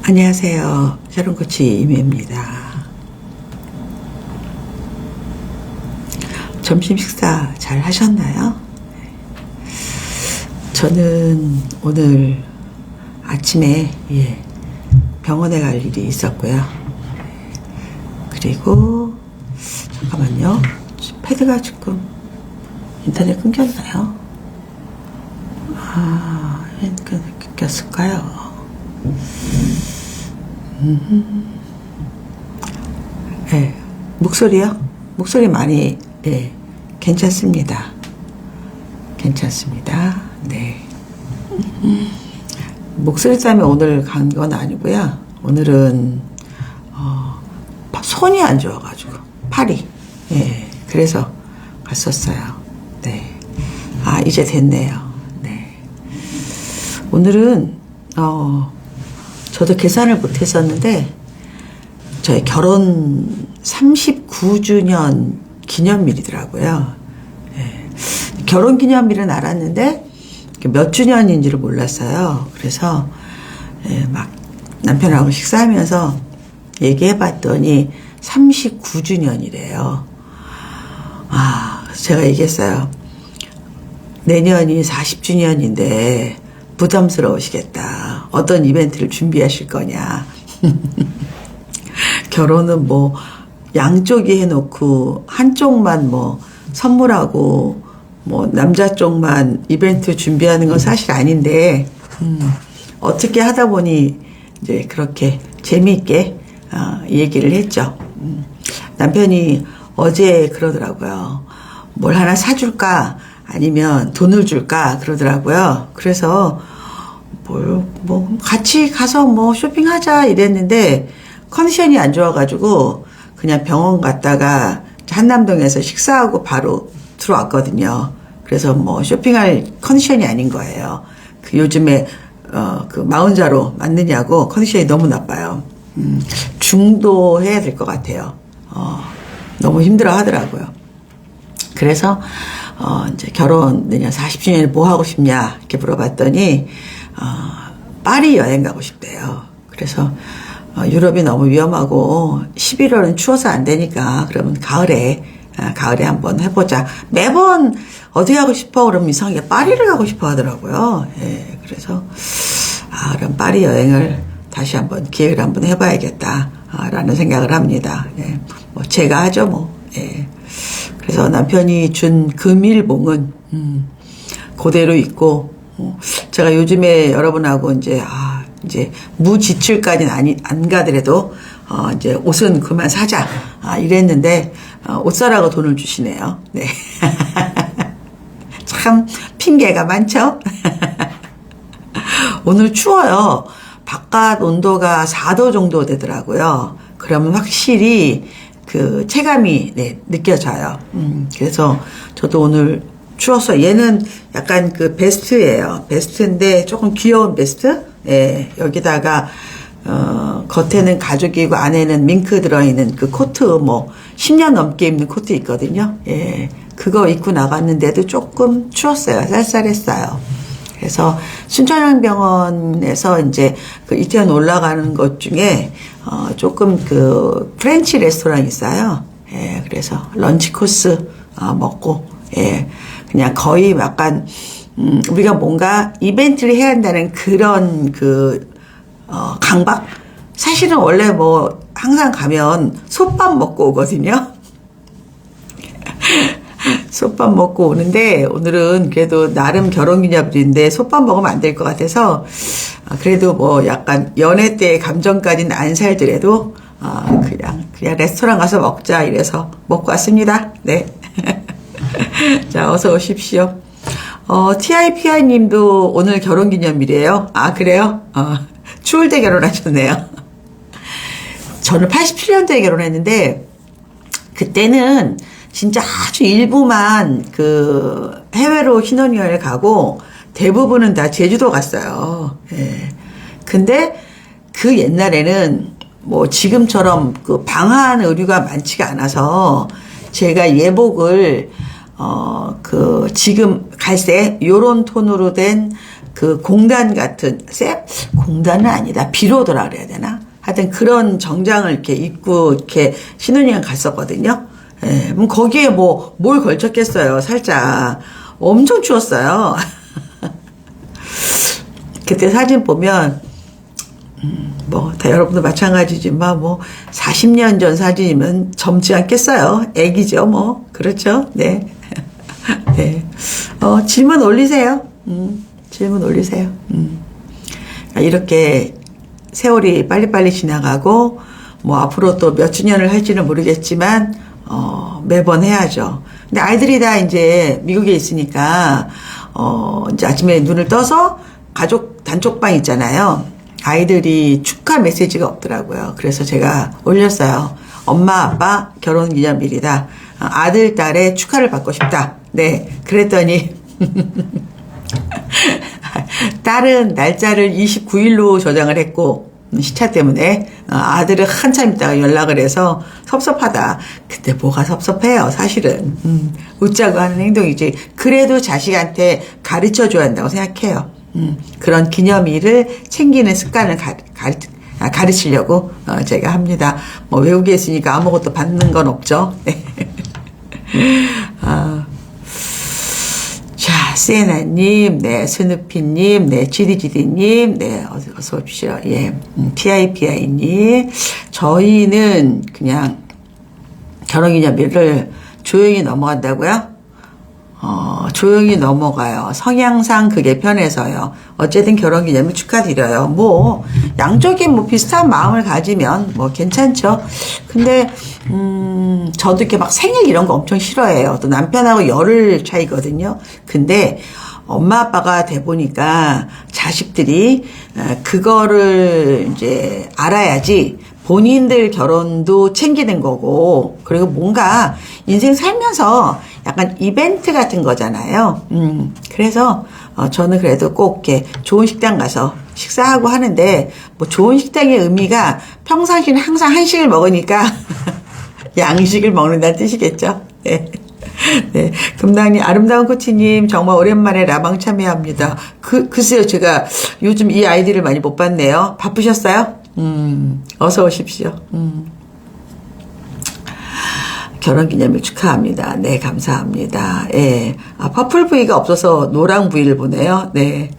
안녕하세요. 샤론코치 임혜입니다. 점심 식사 잘 하셨나요? 저는 오늘 아침에 병원에 갈 일이 있었고요. 그리고 잠깐만요. 패드가 조금 인터넷 끊겼나요? 끊겼을까요? 네, 목소리요? 목소리 많이 괜찮습니다. 괜찮습니다. 네. 목소리 때문에 오늘 간 건 아니고요. 오늘은 손이 안 좋아가지고 팔이 그래서 갔었어요. 네. 이제 됐네요. 네. 오늘은 저도 계산을 못 했었는데 저희 결혼 39주년 기념일이더라고요. 결혼 기념일은 알았는데 몇 주년인지를 몰랐어요. 그래서 막 남편하고 식사하면서 얘기해봤더니 39주년이래요. 제가 얘기했어요. 내년이 40주년인데 부담스러우시겠다. 어떤 이벤트를 준비하실 거냐. 결혼은 뭐 양쪽이 해놓고 한쪽만 뭐 선물하고 뭐 남자 쪽만 이벤트 준비하는 건 사실 아닌데 어떻게 하다 보니 이제 그렇게 재미있게 얘기를 했죠. 남편이 어제 그러더라고요. 뭘 하나 사줄까 아니면 돈을 줄까 그러더라고요. 그래서 뭐 같이 가서 뭐 쇼핑하자 이랬는데 컨디션이 안 좋아가지고 그냥 병원 갔다가 한남동에서 식사하고 바로 들어왔거든요. 그래서 뭐 쇼핑할 컨디션이 아닌 거예요. 요즘에 그 마흔자로 맞느냐고 컨디션이 너무 나빠요. 중도해야 될 것 같아요. 너무 힘들어 하더라고요. 그래서 이제 결혼 내년 40주년에 뭐 하고 싶냐 이렇게 물어봤더니 파리 여행 가고 싶대요. 그래서 유럽이 너무 위험하고 11월은 추워서 안 되니까 그러면 가을에 한번 해보자. 매번 어디 가고 싶어 그러면 이상하게 파리를 가고 싶어 하더라고요. 그래서 그럼 파리 여행을 다시 한번 기획을 한번 해봐야겠다 라는 생각을 합니다. 뭐 제가 하죠 뭐. 그래서 남편이 준 금일봉은 그대로 있고 제가 요즘에 여러분하고 이제 무지출까지는 안 가더라도 이제 옷은 그만 사자 이랬는데 옷 사라고 돈을 주시네요. 네. 참 핑계가 많죠. 오늘 추워요. 바깥 온도가 4도 정도 되더라고요. 그러면 확실히 그 체감이 느껴져요. 그래서 저도 오늘 추워서 얘는 약간 그 베스트예요. 베스트인데 조금 귀여운 베스트. 여기다가 겉에는 가죽이고 안에는 밍크 들어있는 그 코트 뭐 10년 넘게 입는 코트 있거든요. 그거 입고 나갔는데도 조금 추웠어요. 쌀쌀했어요. 그래서 순천향병원에서 이제 그 이태원 올라가는 것 중에 조금 그 프렌치 레스토랑 있어요. 그래서 런치 코스 먹고 그냥 거의 약간 우리가 뭔가 이벤트를 해야 한다는 그런 그 강박. 사실은 원래 뭐 항상 가면 솥밥 먹고 오거든요. 솥밥 먹고 오는데 오늘은 그래도 나름 결혼기념일인데 솥밥 먹으면 안 될 것 같아서 그래도 뭐 약간 연애 때 감정까지는 안 살더라도 그냥 레스토랑 가서 먹자 이래서 먹고 왔습니다. 네. 자, 어서 오십시오. TIPI 님도 오늘 결혼기념일이에요. 그래요? 추울 때 결혼하셨네요. 저는 87년도에 결혼했는데 그때는 진짜 아주 일부만 그 해외로 신혼여행을 가고 대부분은 다 제주도 갔어요. 근데 그 옛날에는 뭐 지금처럼 그 방한 의류가 많지가 않아서 제가 예복을 지금 갈색 요런 톤으로 된 그 공단 같은 봉단은 아니다. 비로더라 그래야 되나? 하여튼 그런 정장을 이렇게 입고 이렇게 신혼여행 갔었거든요. 예, 거기에 뭘 걸쳤겠어요. 살짝. 엄청 추웠어요. 그때 사진 보면, 다 여러분도 마찬가지지만 40년 전 사진이면 젊지 않겠어요. 애기죠, 그렇죠? 네. 네. 질문 올리세요. 질문 올리세요. 이렇게 세월이 빨리빨리 지나가고, 앞으로 또 몇 주년을 할지는 모르겠지만, 매번 해야죠. 근데 아이들이 다 이제 미국에 있으니까, 이제 아침에 눈을 떠서 가족 단톡방 있잖아요. 아이들이 축하 메시지가 없더라고요. 그래서 제가 올렸어요. 엄마, 아빠 결혼 기념일이다. 아들, 딸의 축하를 받고 싶다. 네. 그랬더니, 딸은 날짜를 29일로 저장을 했고, 시차 때문에, 아들은 한참 있다가 연락을 해서 섭섭하다. 근데 뭐가 섭섭해요, 사실은. 웃자고 하는 행동이지. 그래도 자식한테 가르쳐 줘야 한다고 생각해요. 그런 기념일을 챙기는 습관을 가르치려고 제가 합니다. 외국에 있으니까 아무것도 받는 건 없죠. 자, 시에나님, 네, 스누피님, 네, 지디지디님, 네, 어서 오십시오. 예, TIPI님. 저희는 그냥 결혼기념일을 조용히 넘어간다고요? 조용히 넘어가요. 성향상 그게 편해서요. 어쨌든 결혼기념일 축하드려요. 양쪽이 비슷한 마음을 가지면 괜찮죠. 근데, 저도 이렇게 막 생일 이런 거 엄청 싫어해요. 또 남편하고 열흘 차이거든요. 근데, 엄마 아빠가 돼 보니까 자식들이 그거를 이제 알아야지 본인들 결혼도 챙기는 거고, 그리고 뭔가 인생 살면서 약간 이벤트 같은 거잖아요. 그래서 저는 그래도 꼭 이렇게 좋은 식당 가서 식사하고 하는데, 좋은 식당의 의미가 평상시는 항상 한식을 먹으니까 양식을 먹는다는 뜻이겠죠. 네. 네. 금당님, 아름다운 코치님, 정말 오랜만에 라방 참여합니다. 글쎄요, 제가 요즘 이 아이디를 많이 못 봤네요. 바쁘셨어요? 어서 오십시오. 결혼기념일 축하합니다. 네, 감사합니다. 예. 퍼플V가 없어서 노랑V를 보네요. 네.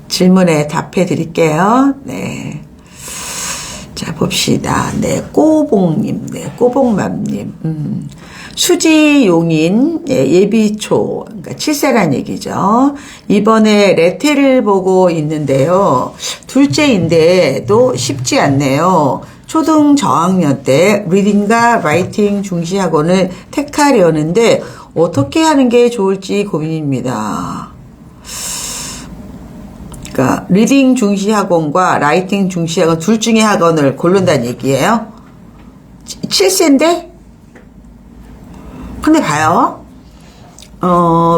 질문에 답해 드릴게요. 네. 자, 봅시다. 네, 꼬봉님, 네, 꼬봉맘님. 수지용인, 예비초, 그러니까 7세란 얘기죠. 이번에 레테를 보고 있는데요. 둘째인데도 쉽지 않네요. 초등 저학년 때 리딩과 라이팅 중시 학원을 택하려는데 어떻게 하는 게 좋을지 고민입니다. 그러니까 리딩 중시 학원과 라이팅 중시 학원 둘 중에 학원을 고른다는 얘기예요. 7세인데? 근데 봐요.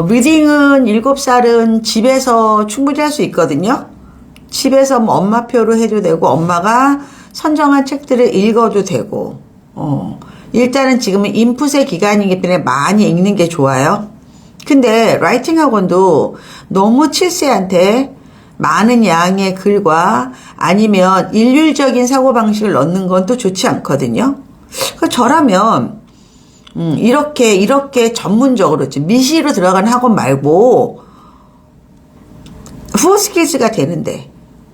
리딩은 7살은 집에서 충분히 할 수 있거든요. 집에서 엄마표로 해도 되고 엄마가 선정한 책들을 읽어도 되고, 일단은 지금은 인풋의 기간이기 때문에 많이 읽는 게 좋아요. 근데 라이팅 학원도 너무 7세한테 많은 양의 글과 아니면 일률적인 사고방식을 넣는 건 또 좋지 않거든요. 저라면, 이렇게 전문적으로, 미시로 들어간 학원 말고, 후어스킬즈가 되는데,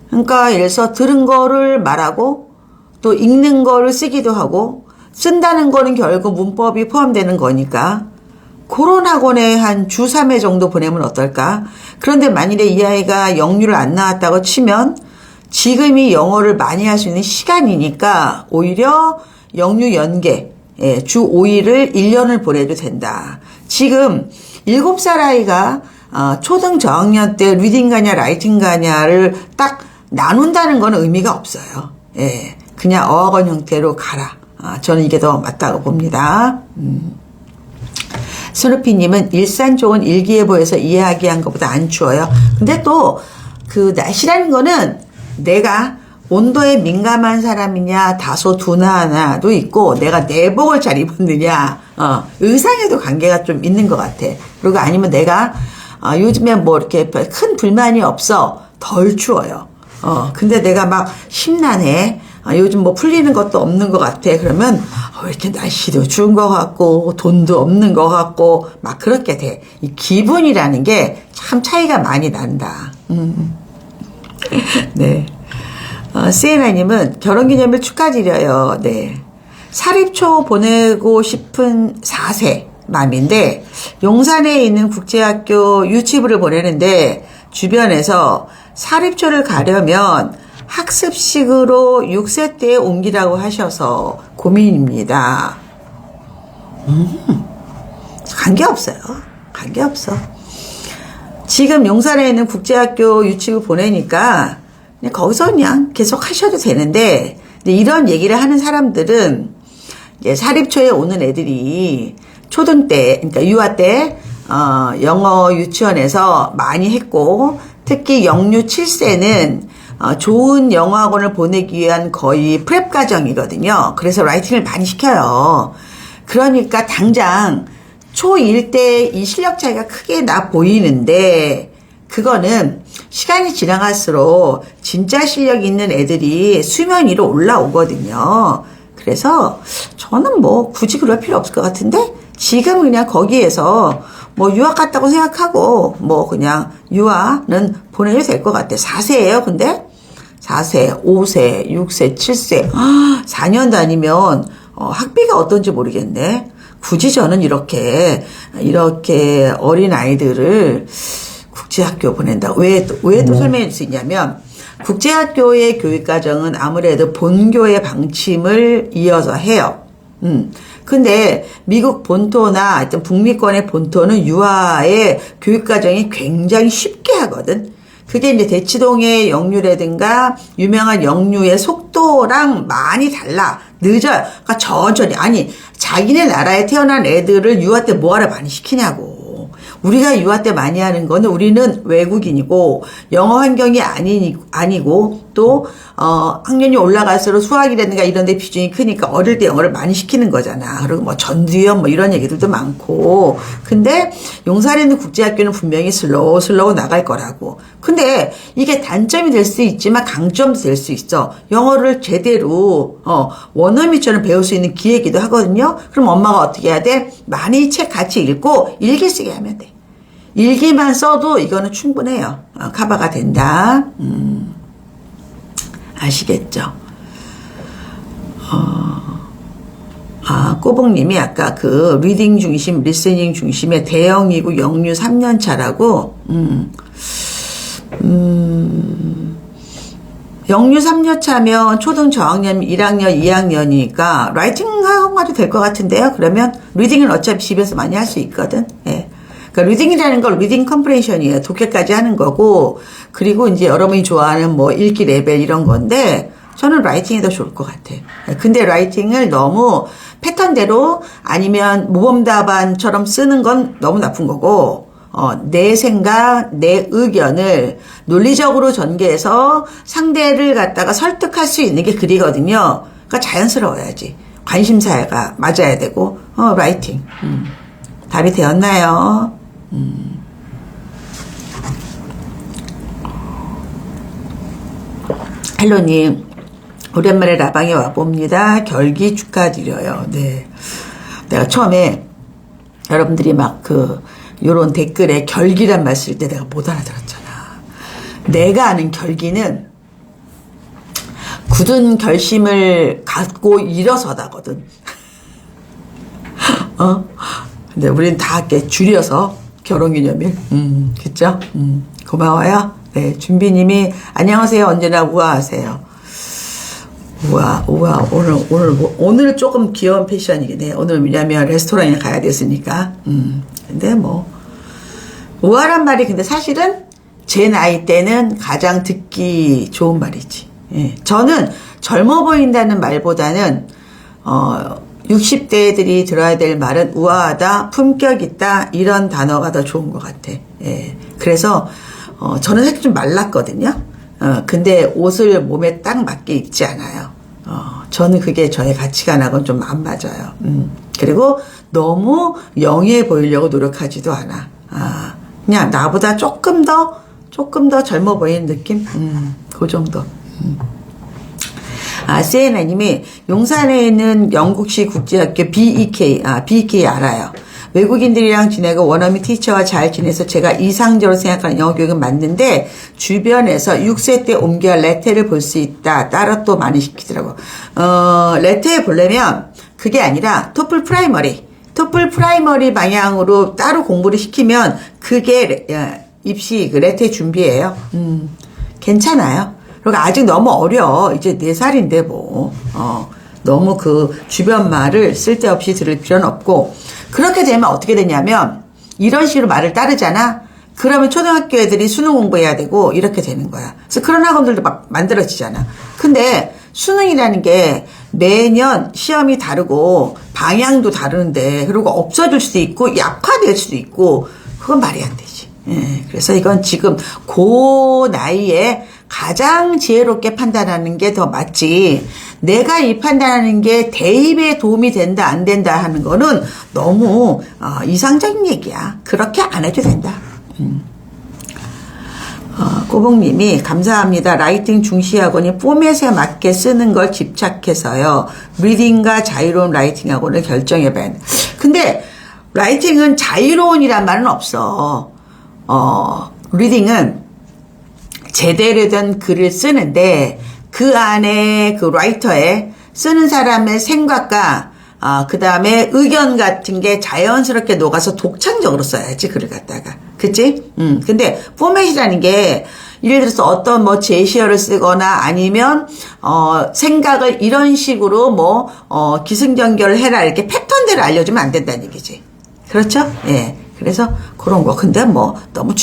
그러니까 예를 들어서 들은 거를 말하고, 또 읽는 거를 쓰기도 하고, 쓴다는 거는 결국 문법이 포함되는 거니까, 그런 학원에 한 주 3회 정도 보내면 어떨까? 그런데 만일에 이 아이가 영유를 안 나왔다고 치면, 지금이 영어를 많이 할 수 있는 시간이니까, 오히려 영유 연계, 주 5일을 1년을 보내도 된다. 지금 7살 아이가 초등 저학년 때 리딩 가냐 라이팅 가냐를 딱 나눈다는 건 의미가 없어요. 그냥 어학원 형태로 가라. 저는 이게 더 맞다고 봅니다. 스누피님은 일산 쪽은 일기예보에서 이야기한 것보다 안 추워요. 근데 또 그 날씨라는 거는 내가 온도에 민감한 사람이냐 다소 둔하나도 있고 내가 내복을 잘 입었느냐 의상에도 관계가 좀 있는 것 같아. 그리고 아니면 내가 요즘에 이렇게 큰 불만이 없어 덜 추워요. 근데 내가 막 심란해. 요즘 뭐 풀리는 것도 없는 것 같아. 그러면 왜 이렇게 날씨도 추운 것 같고 돈도 없는 것 같고 막 그렇게 돼. 이 기분이라는 게 참 차이가 많이 난다. 네. 시에나님은 결혼기념일 축하드려요. 네. 사립초 보내고 싶은 4세 맘인데 용산에 있는 국제학교 유치부를 보내는데 주변에서 사립초를 가려면 학습식으로 6세 때에 옮기라고 하셔서 고민입니다. 관계없어요. 관계없어. 지금 용산에 있는 국제학교 유치부 보내니까 그냥 거기서 그냥 계속 하셔도 되는데 이런 얘기를 하는 사람들은 이제 사립초에 오는 애들이 초등 때, 그러니까 유아 때 영어 유치원에서 많이 했고 특히 영유 7세는 좋은 영어학원을 보내기 위한 거의 프랩 과정이거든요. 그래서 라이팅을 많이 시켜요. 그러니까 당장 초1 때 이 실력 차이가 크게 나 보이는데 그거는 시간이 지나갈수록 진짜 실력 있는 애들이 수면 위로 올라오거든요. 그래서 저는 뭐 굳이 그럴 필요 없을 것 같은데 지금 그냥 거기에서 뭐 유학 갔다고 생각하고 뭐 그냥 유아는 보내도 될 것 같아. 4세예요. 근데 4세, 5세, 6세, 7세 4년 다니면 학비가 어떤지 모르겠네. 굳이 저는 이렇게 어린 아이들을 국제학교 보낸다. 왜 또 설명해 줄 수 있냐면 국제학교의 교육과정은 아무래도 본교의 방침을 이어서 해요. 근데 미국 본토나 하여튼 북미권의 본토는 유아의 교육과정이 굉장히 쉽게 하거든. 그게 이제 대치동의 영유라든가 유명한 영유의 속도랑 많이 달라. 늦어요. 그러니까 천천히. 아니, 자기네 나라에 태어난 애들을 유아 때 뭐하러 많이 시키냐고. 우리가 유아 때 많이 하는 거는 우리는 외국인이고 영어 환경이 아니고 또 학년이 올라갈수록 수학이라든가 이런 데 비중이 크니까 어릴 때 영어를 많이 시키는 거잖아. 그리고 뭐 전두엽 뭐 이런 얘기들도 많고. 근데 용산에 있는 국제학교는 분명히 슬로우 나갈 거라고. 근데 이게 단점이 될 수 있지만 강점도 될 수 있어. 영어를 제대로 원어민처럼 배울 수 있는 기회이기도 하거든요. 그럼 엄마가 어떻게 해야 돼? 많이 책 같이 읽고 일기 쓰게 하면 돼. 일기만 써도 이거는 충분해요. 커버가 된다. 아시겠죠? 꼬북님이 아까 그 리딩 중심, 리스닝 중심의 대형이고 영유 3년 차라고. 영유 3년 차면 초등 저학년 1학년, 2학년이니까 라이팅 학원가도 될 것 같은데요. 그러면 리딩은 어차피 집에서 많이 할 수 있거든. 예. 그러니까 리딩이라는 걸 리딩 컴프레hension이에요. 독해까지 하는 거고, 그리고 이제 여러분이 좋아하는 뭐 읽기 레벨 이런 건데 저는 라이팅이 더 좋을 것 같아. 근데 라이팅을 너무 패턴대로 아니면 모범답안처럼 쓰는 건 너무 나쁜 거고, 내 생각, 내 의견을 논리적으로 전개해서 상대를 갖다가 설득할 수 있는 게 글이거든요. 그러니까 자연스러워야지. 관심사가 맞아야 되고, 라이팅. 답이 되었나요? 헬로님, 오랜만에 라방에 와봅니다. 결기 축하드려요. 네. 내가 처음에 여러분들이 막 요런 댓글에 결기란 말 쓸 때 내가 못 알아들었잖아. 내가 아는 결기는 굳은 결심을 갖고 일어서다거든. 근데 우린 다 이렇게 줄여서 결혼기념일. 그쵸? 고마워요. 네. 준비님이 안녕하세요. 언제나 우아하세요. 우와, 오늘 조금 귀여운 패션이긴 해. 오늘 왜냐면 레스토랑에 가야 됐으니까. 근데 뭐, 우아란 말이 근데 사실은 제 나이 때는 가장 듣기 좋은 말이지. 예. 저는 젊어 보인다는 말보다는, 60대들이 들어야 될 말은 우아하다, 품격 있다, 이런 단어가 더 좋은 것 같아. 예. 그래서, 저는 사실 좀 말랐거든요. 근데 옷을 몸에 딱 맞게 입지 않아요. 저는 그게 저의 가치관하고는 좀 안 맞아요. 그리고 너무 영리해 보이려고 노력하지도 않아. 그냥 나보다 조금 더 조금 더 젊어 보이는 느낌? 그 정도. 세나님이 용산에 있는 영국시 국제학교 BEK 알아요. 외국인들이랑 지내고 원어민 티처와 잘 지내서 제가 이상적으로 생각하는 영어 교육은 맞는데 주변에서 6세 때 옮겨 레테를 볼 수 있다. 따로 또 많이 시키더라고. 레테 보려면 그게 아니라 토플 프라이머리 방향으로 따로 공부를 시키면 그게 입시 레테 준비예요. 괜찮아요. 그리고 아직 너무 어려. 이제 4살인데 뭐. 너무 그 주변 말을 쓸데없이 들을 필요는 없고, 그렇게 되면 어떻게 되냐면 이런 식으로 말을 따르잖아. 그러면 초등학교 애들이 수능 공부해야 되고 이렇게 되는 거야. 그래서 그런 학원들도 막 만들어지잖아. 근데 수능이라는 게 매년 시험이 다르고 방향도 다르는데, 그리고 없어질 수도 있고 약화될 수도 있고, 그건 말이 안 되지. 그래서 이건 지금 그 나이에 가장 지혜롭게 판단하는 게 더 맞지, 내가 이 판단하는 게 대입에 도움이 된다 안 된다 하는 거는 너무 이상적인 얘기야. 그렇게 안 해도 된다. 꼬봉님이 감사합니다. 라이팅 중시 학원이 포맷에 맞게 쓰는 걸 집착해서요. 리딩과 자유로운 라이팅 학원을 결정해봐야 돼. 근데 라이팅은 자유로운이란 말은 없어. 리딩은 제대로 된 글을 쓰는데 그 안에 그 라이터에 쓰는 사람의 생각과 그 다음에 의견 같은 게 자연스럽게 녹아서 독창적으로 써야지, 글을 갖다가. 그치? 근데 포맷이라는 게 예를 들어서 어떤 뭐 제시어를 쓰거나 아니면 생각을 이런 식으로 기승전결을 해라 이렇게 패턴대로 알려주면 안 된다는 얘기지. 그렇죠? 예. 그래서 그런 거. 근데 너무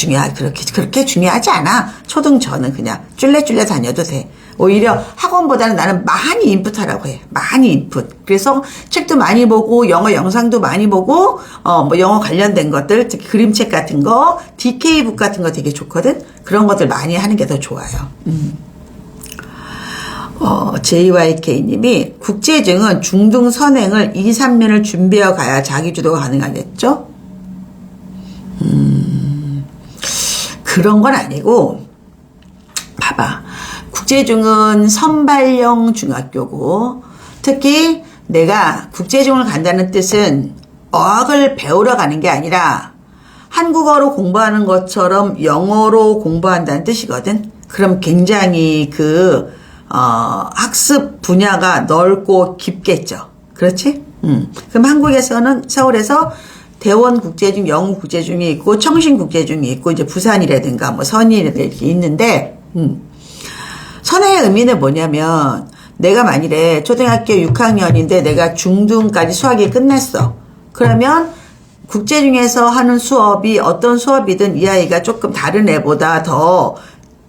그렇게 중요하지 않아. 초등 저는 그냥 쫄래쫄래 다녀도 돼. 오히려 학원보다는 나는 많이 인풋하라고 해. 많이 인풋. 그래서 책도 많이 보고, 영어 영상도 많이 보고, 영어 관련된 것들, 특히 그림책 같은 거, DK북 같은 거 되게 좋거든? 그런 것들 많이 하는 게 더 좋아요. JYK님이 국제증은 중등 선행을 2, 3년을 준비해 가야 자기주도가 가능하겠죠? 그런 건 아니고, 봐봐. 국제중은 선발형 중학교고, 특히 내가 국제중을 간다는 뜻은 어학을 배우러 가는 게 아니라 한국어로 공부하는 것처럼 영어로 공부한다는 뜻이거든. 그럼 굉장히 학습 분야가 넓고 깊겠죠. 그렇지? 그럼 한국에서는 서울에서 대원 국제중, 영우 국제중이 있고, 청신 국제중이 있고, 이제 부산이라든가 선의라든가 이렇게 있는데, 선행의 의미는 뭐냐면, 내가 만일에 초등학교 6학년인데 내가 중등까지 수학이 끝났어. 그러면 국제중에서 하는 수업이 어떤 수업이든 이 아이가 조금 다른 애보다 더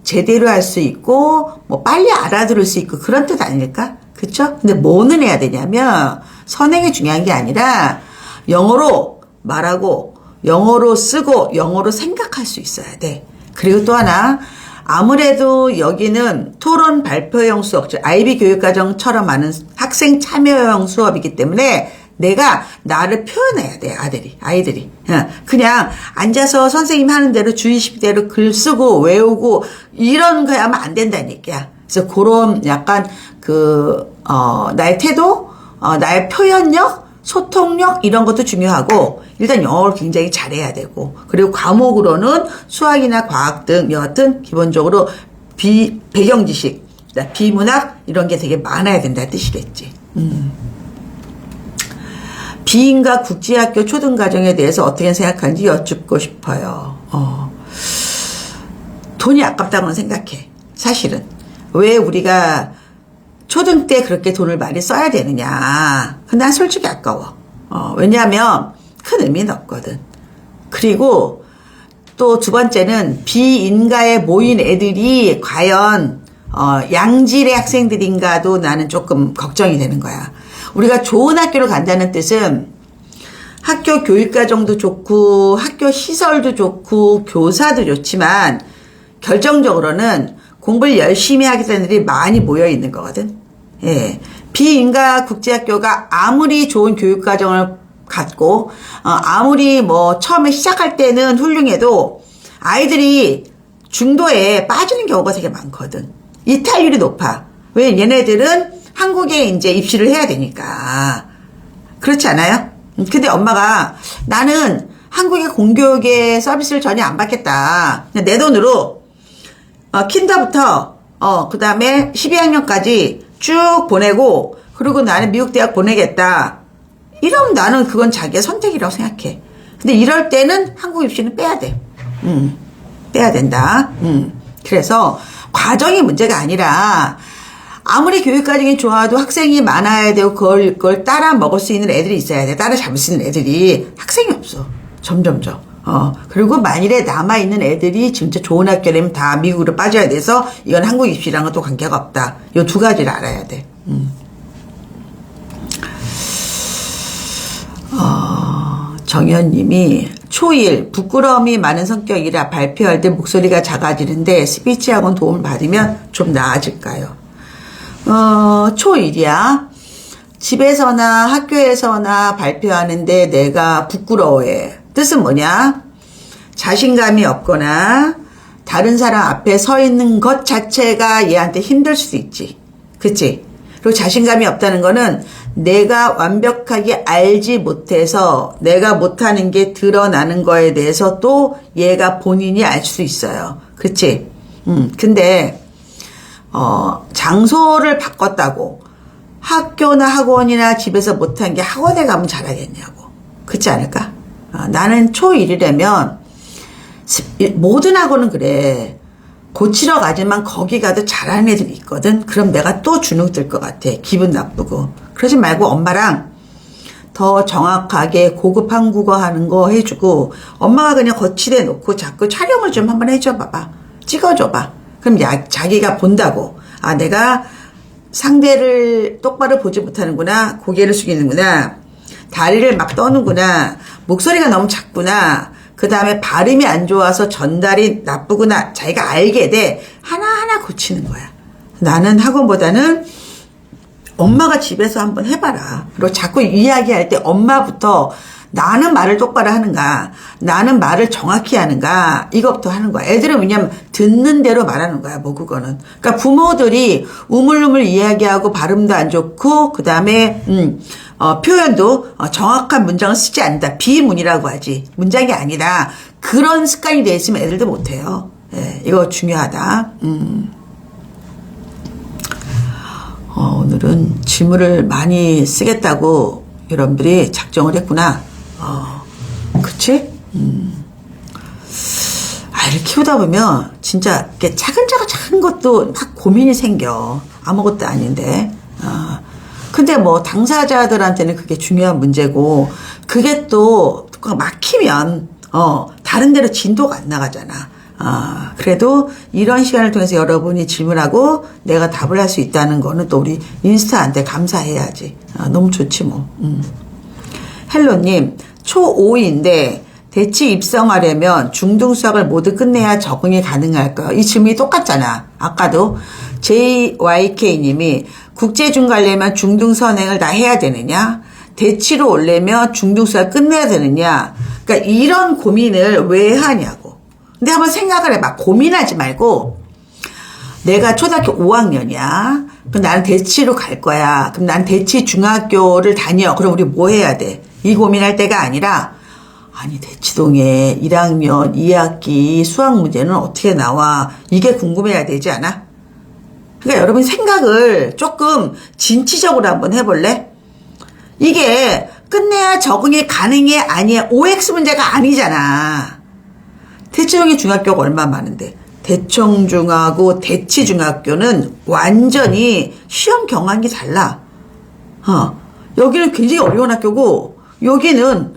제대로 할 수 있고, 빨리 알아들을 수 있고, 그런 뜻 아닐까? 그쵸? 근데 뭐는 해야 되냐면, 선행이 중요한 게 아니라, 영어로 말하고, 영어로 쓰고, 영어로 생각할 수 있어야 돼. 그리고 또 하나, 아무래도 여기는 토론 발표형 수업, 즉 IB 교육과정처럼 하는 학생 참여형 수업이기 때문에 내가 나를 표현해야 돼, 아이들이. 그냥 앉아서 선생님 하는 대로 주의식대로 글 쓰고 외우고 이런 거 하면 안 된다는 얘기야. 그래서 그런 약간 나의 태도, 나의 표현력, 소통력 이런 것도 중요하고, 일단 영어를 굉장히 잘해야 되고, 그리고 과목으로는 수학이나 과학 등 여하튼 기본적으로 배경 지식, 비문학 이런 게 되게 많아야 된다는 뜻이겠지. 비인가 국제학교 초등과정에 대해서 어떻게 생각하는지 여쭙고 싶어요. 돈이 아깝다고는 생각해. 사실은. 왜 우리가 초등 때 그렇게 돈을 많이 써야 되느냐. 근데 난 솔직히 아까워. 왜냐하면 큰 의미는 없거든. 그리고 또 두 번째는 비인가에 모인 애들이 과연 양질의 학생들인가도 나는 조금 걱정이 되는 거야. 우리가 좋은 학교를 간다는 뜻은 학교 교육과정도 좋고 학교 시설도 좋고 교사도 좋지만 결정적으로는 공부를 열심히 하겠다는 애들이 많이 모여 있는 거거든. 예. 비인가 국제학교가 아무리 좋은 교육과정을 갖고, 아무리 처음에 시작할 때는 훌륭해도 아이들이 중도에 빠지는 경우가 되게 많거든. 이탈률이 높아. 왜? 얘네들은 한국에 이제 입시를 해야 되니까. 그렇지 않아요? 근데 엄마가 나는 한국의 공교육의 서비스를 전혀 안 받겠다. 그냥 내 돈으로 킨더부터 그 다음에 12학년까지 쭉 보내고 그리고 나는 미국 대학 보내겠다. 이러면 나는 그건 자기의 선택이라고 생각해. 근데 이럴 때는 한국 입시는 빼야 돼. 빼야 된다. 그래서 과정이 문제가 아니라 아무리 교육 과정이 좋아도 학생이 많아야 되고 그걸 따라 먹을 수 있는 애들이 있어야 돼. 따라 잡을 수 있는 애들이 학생이 없어. 점점점. 그리고 만일에 남아있는 애들이 진짜 좋은 학교라면 다 미국으로 빠져야 돼서 이건 한국 입시랑은 또 관계가 없다. 이 두 가지를 알아야 돼. 정현님이 초1 부끄러움이 많은 성격이라 발표할 때 목소리가 작아지는데 스피치 학원 도움을 받으면 좀 나아질까요? 초1이야. 집에서나 학교에서나 발표하는데 내가 부끄러워해. 뜻은 뭐냐? 자신감이 없거나 다른 사람 앞에 서 있는 것 자체가 얘한테 힘들 수도 있지. 그치? 그리고 자신감이 없다는 거는 내가 완벽하게 알지 못해서 내가 못하는 게 드러나는 거에 대해서 또 얘가 본인이 알 수 있어요. 그치? 근데 장소를 바꿨다고 학교나 학원이나 집에서 못한 게 학원에 가면 잘하겠냐고. 그렇지 않을까? 나는 초1이라면 모든 학원은 그래. 고치러 가지만 거기 가도 잘하는 애들이 있거든. 그럼 내가 또 주눅 들 것 같아. 기분 나쁘고. 그러지 말고 엄마랑 더 정확하게 고급 한국어 하는 거 해주고 엄마가 그냥 거치대 놓고 자꾸 촬영을 좀 한번 해줘 봐봐. 찍어줘 봐. 그럼 자기가 본다고. 아, 내가 상대를 똑바로 보지 못하는구나. 고개를 숙이는구나. 다리를 막 떠는구나. 목소리가 너무 작구나. 그 다음에 발음이 안 좋아서 전달이 나쁘구나. 자기가 알게 돼. 하나하나 고치는 거야. 나는 학원보다는 엄마가 집에서 한번 해봐라. 그리고 자꾸 이야기할 때 엄마부터 나는 말을 똑바로 하는가, 나는 말을 정확히 하는가, 이것부터 하는 거야. 애들은 왜냐면 듣는 대로 말하는 거야, 모국어는. 그러니까 부모들이 우물우물 이야기하고 발음도 안 좋고, 그 다음에, 표현도 정확한 문장을 쓰지 않는다. 비문이라고 하지. 문장이 아니라 그런 습관이 돼 있으면 애들도 못해요. 예, 이거 중요하다. 오늘은 질문을 많이 쓰겠다고 여러분들이 작정을 했구나. 그치? 아이를 키우다 보면 진짜 이렇게 작은 것도 막 고민이 생겨. 아무것도 아닌데. 근데 뭐 당사자들한테는 그게 중요한 문제고, 그게 또 막히면 다른 데로 진도가 안 나가잖아. 그래도 이런 시간을 통해서 여러분이 질문하고 내가 답을 할 수 있다는 거는 또 우리 인스타한테 감사해야지. 너무 좋지 뭐. 헬로님, 초5인데 대치 입성하려면 중등 수학을 모두 끝내야 적응이 가능할까요? 이 질문이 똑같잖아. 아까도 JYK님이 국제중 가려면 중등 선행을 다 해야 되느냐? 대치로 오려면 중등 수학 끝내야 되느냐? 그러니까 이런 고민을 왜 하냐고. 근데 한번 생각을 해봐. 고민하지 말고, 내가 초등학교 5학년이야. 그럼 나는 대치로 갈 거야. 그럼 난 대치 중학교를 다녀. 그럼 우리 뭐 해야 돼? 이 고민할 때가 아니라, 아니 대치동에 1학년 2학기 수학 문제는 어떻게 나와? 이게 궁금해야 되지 않아? 그러니까 여러분 생각을 조금 진취적으로 한번 해볼래? 이게 끝내야 적응이 가능해 아니야? OX 문제가 아니잖아. 대치동의 중학교가 얼마나 많은데. 대청중하고 대치중학교는 완전히 시험 경환이 달라. 여기는 굉장히 어려운 학교고 여기는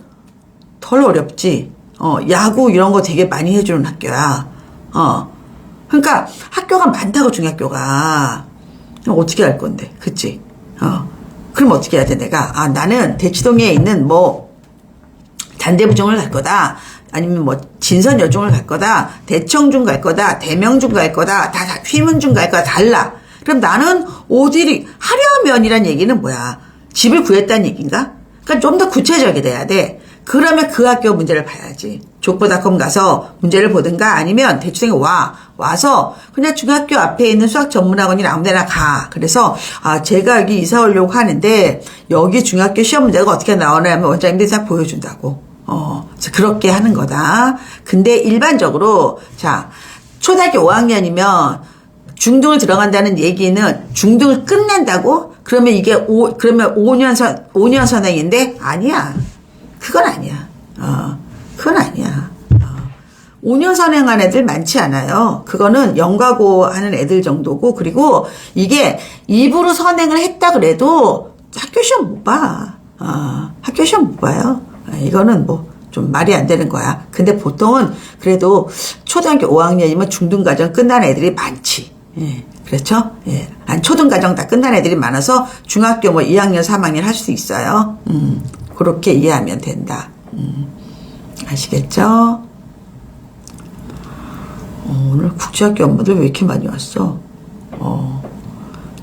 덜 어렵지. 야구 이런 거 되게 많이 해주는 학교야. 그러니까 학교가 많다고 중학교가. 어떻게 할 건데, 그치? 그럼 어떻게 해야 돼 내가? 나는 대치동에 있는 뭐 단대부중을 갈 거다. 아니면 뭐 진선여중을 갈 거다. 대청중 갈 거다. 대명중 갈 거다. 다 휘문중 갈 거다. 달라. 그럼 나는 어디를 하려면이란 얘기는 뭐야? 집을 구했다는 얘기인가? 그러니까 좀 더 구체적이 돼야 돼. 그러면 그 학교 문제를 봐야지. 족보닷컴 가서 문제를 보든가 아니면 대치동에 와서 그냥 중학교 앞에 있는 수학 전문학원이나 아무 데나 가. 그래서 제가 여기 이사 오려고 하는데 여기 중학교 시험 문제가 어떻게 나오냐면 원장님들이 다 보여준다고. 그래서 그렇게 하는 거다. 근데 일반적으로 자 초등학교 5학년이면 중등을 들어간다는 얘기는 중등을 끝낸다고? 그러면 이게 그러면 5년 선행인데? 아니야. 그건 아니야. 그건 아니야. 5년 선행한 애들 많지 않아요. 그거는 영과고 하는 애들 정도고, 그리고 이게 입으로 선행을 했다 그래도 학교 시험 못 봐. 학교 시험 못 봐요. 이거는 뭐 좀 말이 안 되는 거야. 근데 보통은 그래도 초등학교 5학년이면 중등과정 끝난 애들이 많지. 예, 그렇죠? 예. 초등과정 다 끝난 애들이 많아서 중학교 뭐 2학년, 3학년 할 수 있어요. 그렇게 이해하면 된다. 아시겠죠? 오늘 국제학교 엄마들 왜 이렇게 많이 왔어?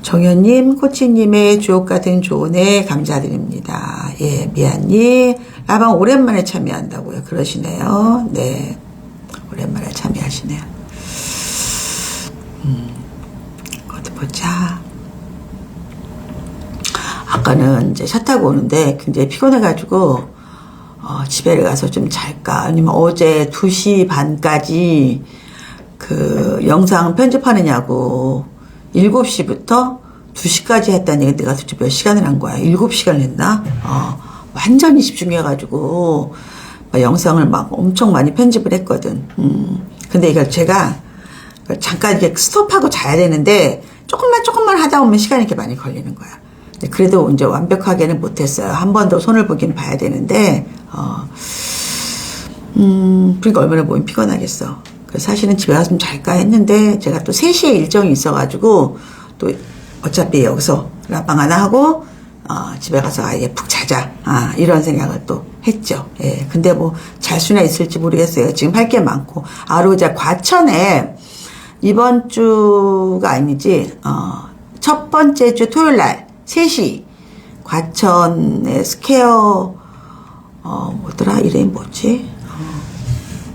정현님, 코치님의 주옥 같은 조언에 감사드립니다. 예, 미안님. 라방 오랜만에 참여한다고요. 그러시네요. 네. 오랜만에 참여하시네요. 어디 보자. 아까는 이제 차 타고 오는데 굉장히 피곤해가지고, 집에 가서 좀 잘까. 아니면 어제 2시 반까지 그 영상 편집하느냐고 7시부터 2시까지 했다는 얘기 내가 도대체 몇 시간을 한 거야? 7시간을 했나? 완전히 집중해가지고 영상을 막 엄청 많이 편집을 했거든. 근데 이걸 제가 잠깐 이렇게 스톱하고 자야 되는데 조금만 하다 보면 시간이 이렇게 많이 걸리는 거야. 그래도 이제 완벽하게는 못했어요. 한 번 더 손을 보긴 봐야 되는데, 그러니까 얼마나 몸이 피곤하겠어. 그래서 사실은 집에 가서 좀 잘까 했는데, 제가 또 3시에 일정이 있어가지고, 또 어차피 여기서 라방 하나 하고, 집에 가서 아예 푹 자자. 이런 생각을 또 했죠. 예. 근데 뭐, 잘 수나 있을지 모르겠어요. 지금 할 게 많고. 로자 과천에, 이번 주가 아니지, 첫 번째 주 토요일 날, 3시, 과천의 스퀘어, 뭐더라? 이름이 뭐지?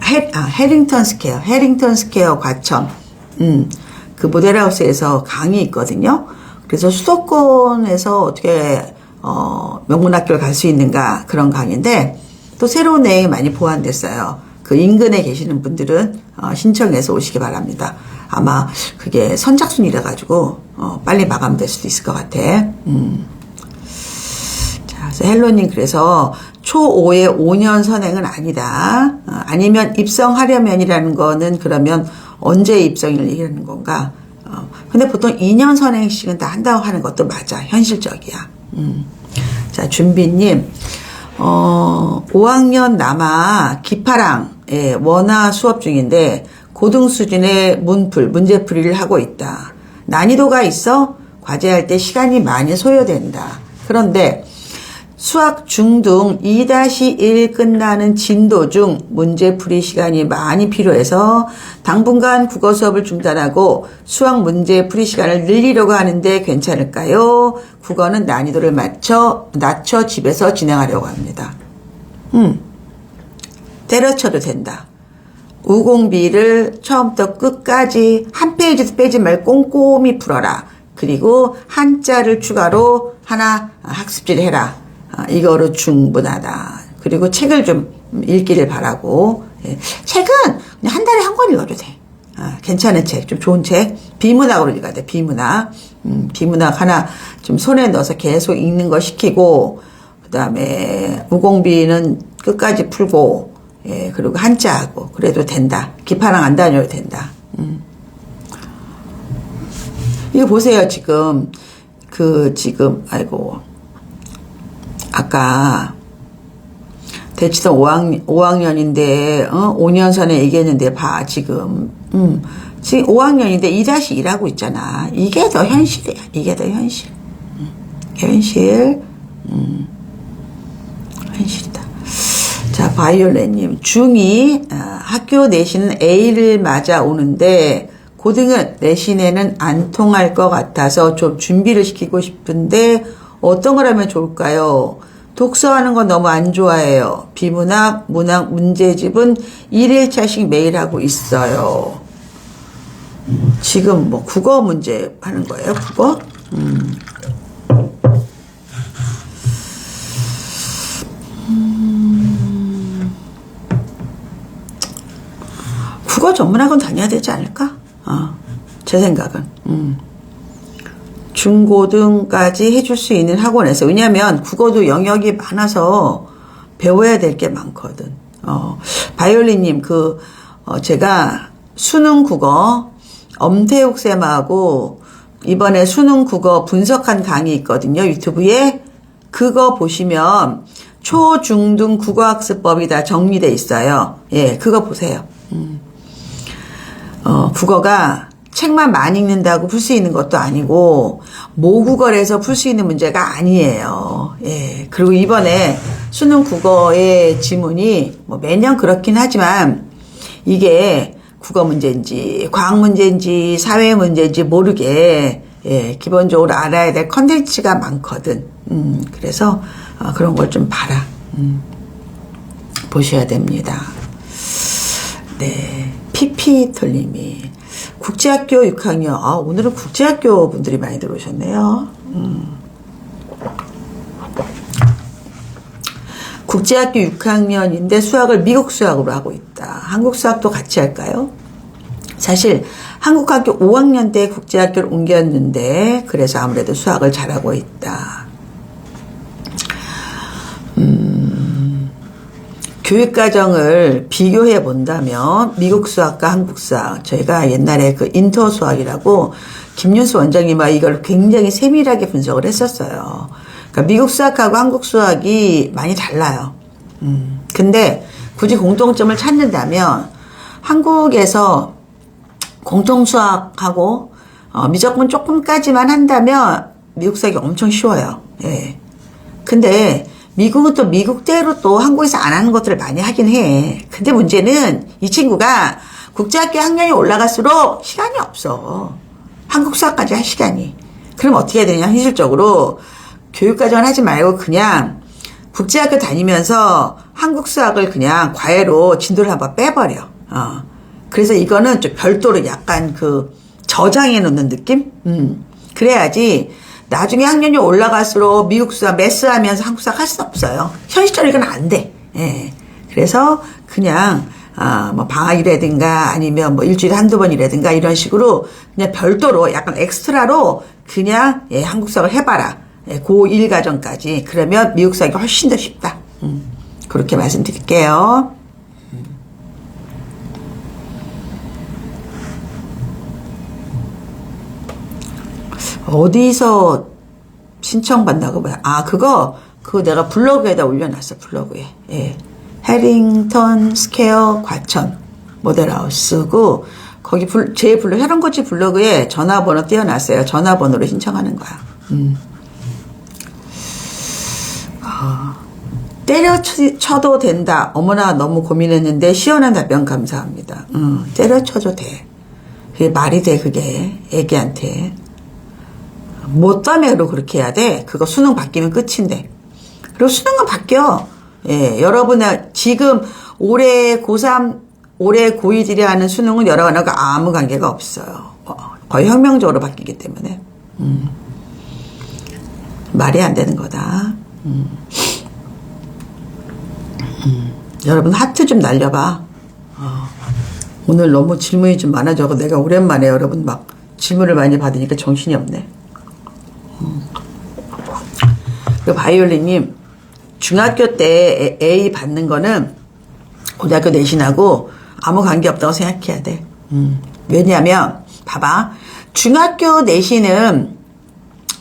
해링턴 스퀘어 과천. 그 모델하우스에서 강의 있거든요. 그래서 수도권에서 어떻게, 명문학교를 갈 수 있는가 그런 강의인데, 또 새로운 내용이 많이 보완됐어요. 그 인근에 계시는 분들은, 신청해서 오시기 바랍니다. 아마 그게 선착순이라 가지고 빨리 마감될 수도 있을 것 같아. 자, 그래서 헬로님 그래서 초5의 5년 선행은 아니다. 아니면 입성하려면이라는 거는 그러면 언제 입성을 얘기하는 건가? 근데 보통 2년 선행씩은 다 한다고 하는 것도 맞아. 현실적이야. 자, 준비님. 5학년 남아 기파랑 원화 수업 중인데 고등 수준의 문제풀이를 하고 있다. 난이도가 있어 과제할 때 시간이 많이 소요된다. 그런데 수학 중등 2-1 끝나는 진도 중 문제풀이 시간이 많이 필요해서 당분간 국어 수업을 중단하고 수학 문제풀이 시간을 늘리려고 하는데 괜찮을까요? 국어는 난이도를 낮춰 집에서 진행하려고 합니다. 때려쳐도 된다. 우공비를 처음부터 끝까지 한 페이지도 빼지 말고 꼼꼼히 풀어라. 그리고 한자를 추가로 하나 학습지를 해라. 이거로 충분하다. 그리고 책을 좀 읽기를 바라고. 책은 그냥 한 달에 한 권 읽어도 돼. 괜찮은 책, 좀 좋은 책. 비문학으로 읽어야 돼. 비문학. 비문학 하나 좀 손에 넣어서 계속 읽는 거 시키고, 그 다음에 우공비는 끝까지 풀고, 그리고 한자하고 그래도 된다. 기파랑 안 다녀도 된다. 이거 보세요. 지금 아이고 아까 대치동 5학년인데 5년 전에 얘기했는데 봐 지금 5학년인데 2-2 하고 있잖아. 이게 더 현실이야. 이게 더 현실. 현실이다. 자, 바이올렛님, 중2 학교 내신은 A를 맞아 오는데 고등은 내신에는 안 통할 것 같아서 좀 준비를 시키고 싶은데 어떤 걸 하면 좋을까요? 독서하는 거 너무 안 좋아해요. 비문학, 문학, 문제집은 1일차씩 매일 하고 있어요. 지금 뭐 국어 문제 하는 거예요? 국어? 국어 전문학원 다녀야 되지 않을까? 제 생각은. 중고등까지 해줄 수 있는 학원에서. 왜냐면 국어도 영역이 많아서 배워야 될 게 많거든. 바이올린님, 제가 수능 국어, 엄태욱 쌤하고 이번에 수능 국어 분석한 강의 있거든요. 유튜브에. 그거 보시면 초, 중, 등 국어학습법이 다 정리돼 있어요. 예, 그거 보세요. 국어가 책만 많이 읽는다고 풀 수 있는 것도 아니고 모국어에서 풀 수 있는 문제가 아니에요. 예. 그리고 이번에 수능 국어의 지문이 뭐 매년 그렇긴 하지만 이게 국어 문제인지 과학 문제인지 사회 문제인지 모르게 예, 기본적으로 알아야 될 컨텐츠가 많거든. 그래서 그런 걸 좀 봐라. 보셔야 됩니다. 네. 피피톨님이 국제학교 6학년. 오늘은 국제학교 분들이 많이 들어오셨네요. 국제학교 6학년인데 수학을 미국 수학으로 하고 있다. 한국 수학도 같이 할까요? 사실 한국학교 5학년 때 국제학교를 옮겼는데 그래서 아무래도 수학을 잘하고 있다. 교육과정을 비교해 본다면 미국 수학과 한국 수학, 저희가 옛날에 그 인터 수학이라고 김윤수 원장님과 이걸 굉장히 세밀하게 분석을 했었어요. 그러니까 미국 수학하고 한국 수학이 많이 달라요. 근데 굳이 공통점을 찾는다면 한국에서 공통 수학하고 미적분 조금까지만 한다면 미국 수학이 엄청 쉬워요. 예. 근데 미국은 또 미국대로 또 한국에서 안 하는 것들을 많이 하긴 해. 근데 문제는 이 친구가 국제학교 학년이 올라갈수록 시간이 없어. 한국 수학까지 할 시간이. 그럼 어떻게 해야 되냐, 현실적으로. 교육과정을 하지 말고 그냥 국제학교 다니면서 한국 수학을 그냥 과외로 진도를 한번 빼버려. 그래서 이거는 좀 별도로 약간 저장해 놓는 느낌? 그래야지 나중에 학년이 올라갈수록 미국 수학, 매스 하면서 한국 수학 할 수는 없어요. 현실적으로 이건 안 돼. 예. 그래서 그냥, 뭐 방학이라든가 아니면 뭐 일주일에 한두 번이라든가 이런 식으로 그냥 별도로 약간 엑스트라로 그냥, 예, 한국 수학을 해봐라. 예, 고1 과정까지. 그러면 미국 수학이 훨씬 더 쉽다. 그렇게 말씀드릴게요. 어디서 신청받나고 봐요. 그거 내가 블로그에다 올려놨어, 블로그에. 예. 해링턴 스퀘어 과천 모델하우스고, 거기 제 혈원고치 블로그에 전화번호 띄워놨어요. 전화번호로 신청하는 거야. 때려쳐도 된다. 어머나, 너무 고민했는데 시원한 답변 감사합니다. 때려쳐도 돼. 그게 말이 돼, 그게. 애기한테. 뭐 때문에 그렇게 해야 돼? 그거 수능 바뀌면 끝인데. 그리고 수능은 바뀌어. 예, 여러분의 지금 올해 고3, 올해 고2들이 하는 수능은 여러분하고 아무 관계가 없어요. 거의 혁명적으로 바뀌기 때문에. 말이 안 되는 거다. 여러분 하트 좀 날려봐. 오늘 너무 질문이 좀 많아져서 내가 오랜만에 여러분 막 질문을 많이 받으니까 정신이 없네. 그 바이올린님, 중학교 때 A 받는 거는 고등학교 내신하고 아무 관계 없다고 생각해야 돼. 왜냐하면 봐봐, 중학교 내신은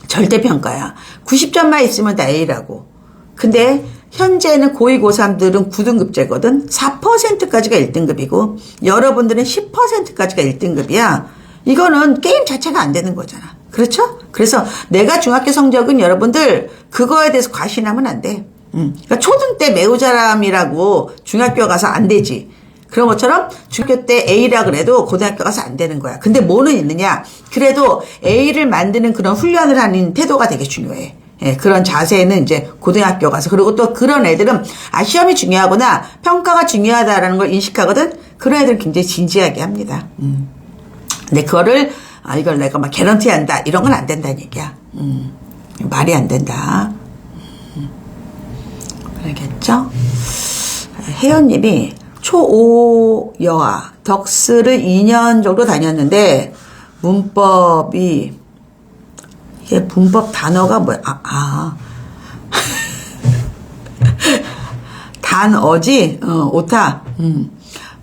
절대평가야. 90점만 있으면 다 A라고. 근데 현재는 고2, 고3들은 9등급제거든. 4%까지가 1등급이고 여러분들은 10%까지가 1등급이야. 이거는 게임 자체가 안 되는 거잖아. 그렇죠? 그래서 내가 중학교 성적은 여러분들 그거에 대해서 과신하면 안 돼. 그러니까 초등 때 매우 잘함이라고 중학교 가서 안 되지. 그런 것처럼 중학교 때 A라 그래도 고등학교 가서 안 되는 거야. 근데 뭐는 있느냐? 그래도 A를 만드는 그런 훈련을 하는 태도가 되게 중요해. 예, 그런 자세는 이제 고등학교 가서. 그리고 또 그런 애들은 시험이 중요하구나, 평가가 중요하다라는 걸 인식하거든. 그런 애들은 굉장히 진지하게 합니다. 근데 그거를 이걸 내가 막 개런티한다 이런 건 안 된다는 얘기야. 말이 안 된다. 그러겠죠? 혜연님이 초5 여아 덕스를 2년 정도 다녔는데 문법이, 이게 문법 단어가 뭐야? 단어지? 오타.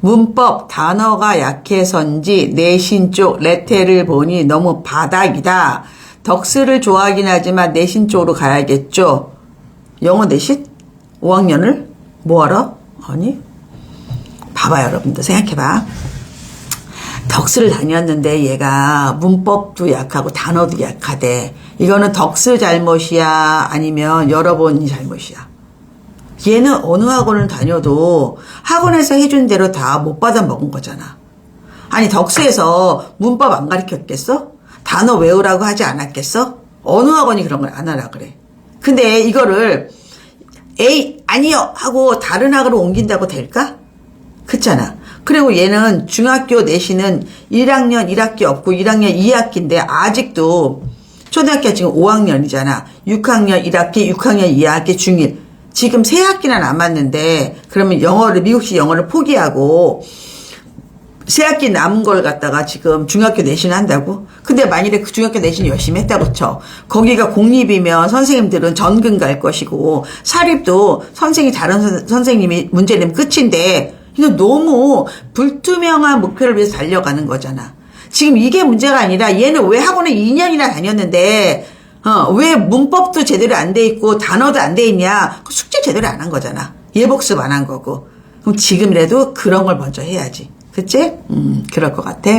문법 단어가 약해서인지 내신 쪽 레테를 보니 너무 바닥이다. 덕스를 좋아하긴 하지만 내신 쪽으로 가야겠죠. 영어 내신? 5학년을? 뭐하러? 아니, 봐봐 여러분들, 생각해봐. 덕스를 다녔는데 얘가 문법도 약하고 단어도 약하대. 이거는 덕스 잘못이야, 아니면 여러분이 잘못이야? 얘는 어느 학원을 다녀도 학원에서 해준 대로 다 못 받아 먹은 거잖아. 아니, 덕스에서 문법 안 가르쳤겠어? 단어 외우라고 하지 않았겠어? 어느 학원이 그런 걸 안 하라 그래. 근데 이거를 에이 아니요 하고 다른 학원으로 옮긴다고 될까? 그렇잖아. 그리고 얘는 중학교 내신은 1학년 1학기 없고 1학년 2학기인데 아직도 초등학교 지금 5학년이잖아. 6학년 1학기, 6학년 2학기, 중1. 지금 3학기나 남았는데 그러면 영어를, 미국식 영어를 포기하고 3학기 남은 걸 갖다가 지금 중학교 내신 한다고? 근데 만일에 그 중학교 내신 열심히 했다고 쳐. 거기가 공립이면 선생님들은 전근 갈 것이고 사립도 선생이 다른 선생님이 문제 내면 끝인데 이거 너무 불투명한 목표를 위해서 달려가는 거잖아. 지금 이게 문제가 아니라 얘는 왜 학원에 2년이나 다녔는데 왜 문법도 제대로 안 돼 있고 단어도 안 돼 있냐? 숙제 제대로 안 한 거잖아. 예복습 안 한 거고. 그럼 지금이라도 그런 걸 먼저 해야지. 그치? 그럴 것 같아.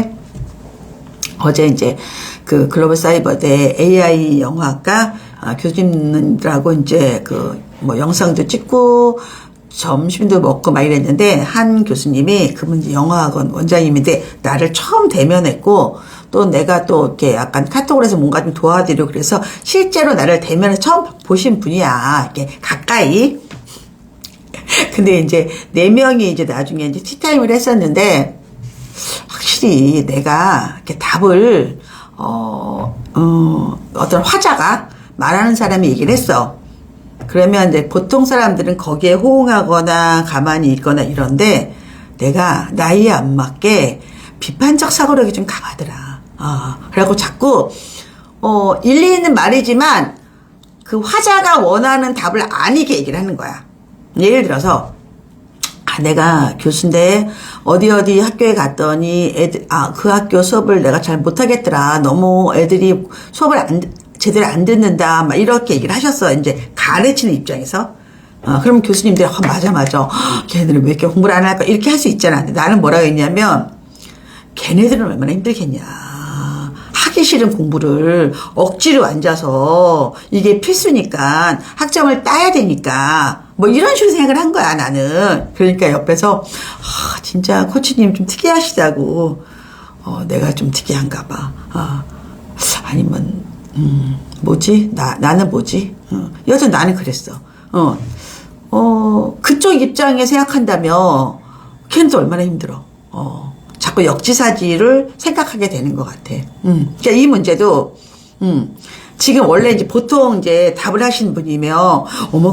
어제 이제 그 글로벌 사이버대 AI 영어학과 교수님들하고 이제 그 뭐 영상도 찍고 점심도 먹고 막 이랬는데 한 교수님이, 그분 이제 영어학원 원장님인데 나를 처음 대면했고 또 내가 또 이렇게 약간 카톡으로 해서 뭔가 좀 도와드리고 그래서 실제로 나를 대면해서 처음 보신 분이야. 이렇게 가까이. 근데 이제 4명이 이제 나중에 이제 티타임을 했었는데 확실히 내가 이렇게 답을 어떤 화자가 말하는 사람이 얘기를 했어. 그러면 이제 보통 사람들은 거기에 호응하거나 가만히 있거나 이런데 내가 나이에 안 맞게 비판적 사고력이 좀 강하더라. 그래갖고 자꾸 일리 있는 말이지만 그 화자가 원하는 답을 아니게 얘기를 하는 거야. 예를 들어서 내가 교수인데 어디 학교에 갔더니 애들 그 학교 수업을 내가 잘 못하겠더라. 너무 애들이 수업을 제대로 안 듣는다. 막 이렇게 얘기를 하셨어. 이제 가르치는 입장에서. 그러면 교수님들이 맞아. 걔네들은 왜 이렇게 공부를 안 할까? 이렇게 할 수 있잖아. 근데 나는 뭐라고 했냐면 걔네들은 얼마나 힘들겠냐. 하기 싫은 공부를 억지로 앉아서 이게 필수니까 학점을 따야 되니까 뭐 이런 식으로 생각을 한 거야 나는. 그러니까 옆에서 진짜 코치님 좀 특이하시다고. 내가 좀 특이한가 봐. 아니면 뭐지? 나는 뭐지? 여튼 나는 그랬어. 그쪽 입장에 생각한다면 걔는 또 얼마나 힘들어. 자꾸 역지사지를 생각하게 되는 것 같아. 그러니까 이 문제도, 지금 원래 이제 보통 이제 답을 하신 분이면,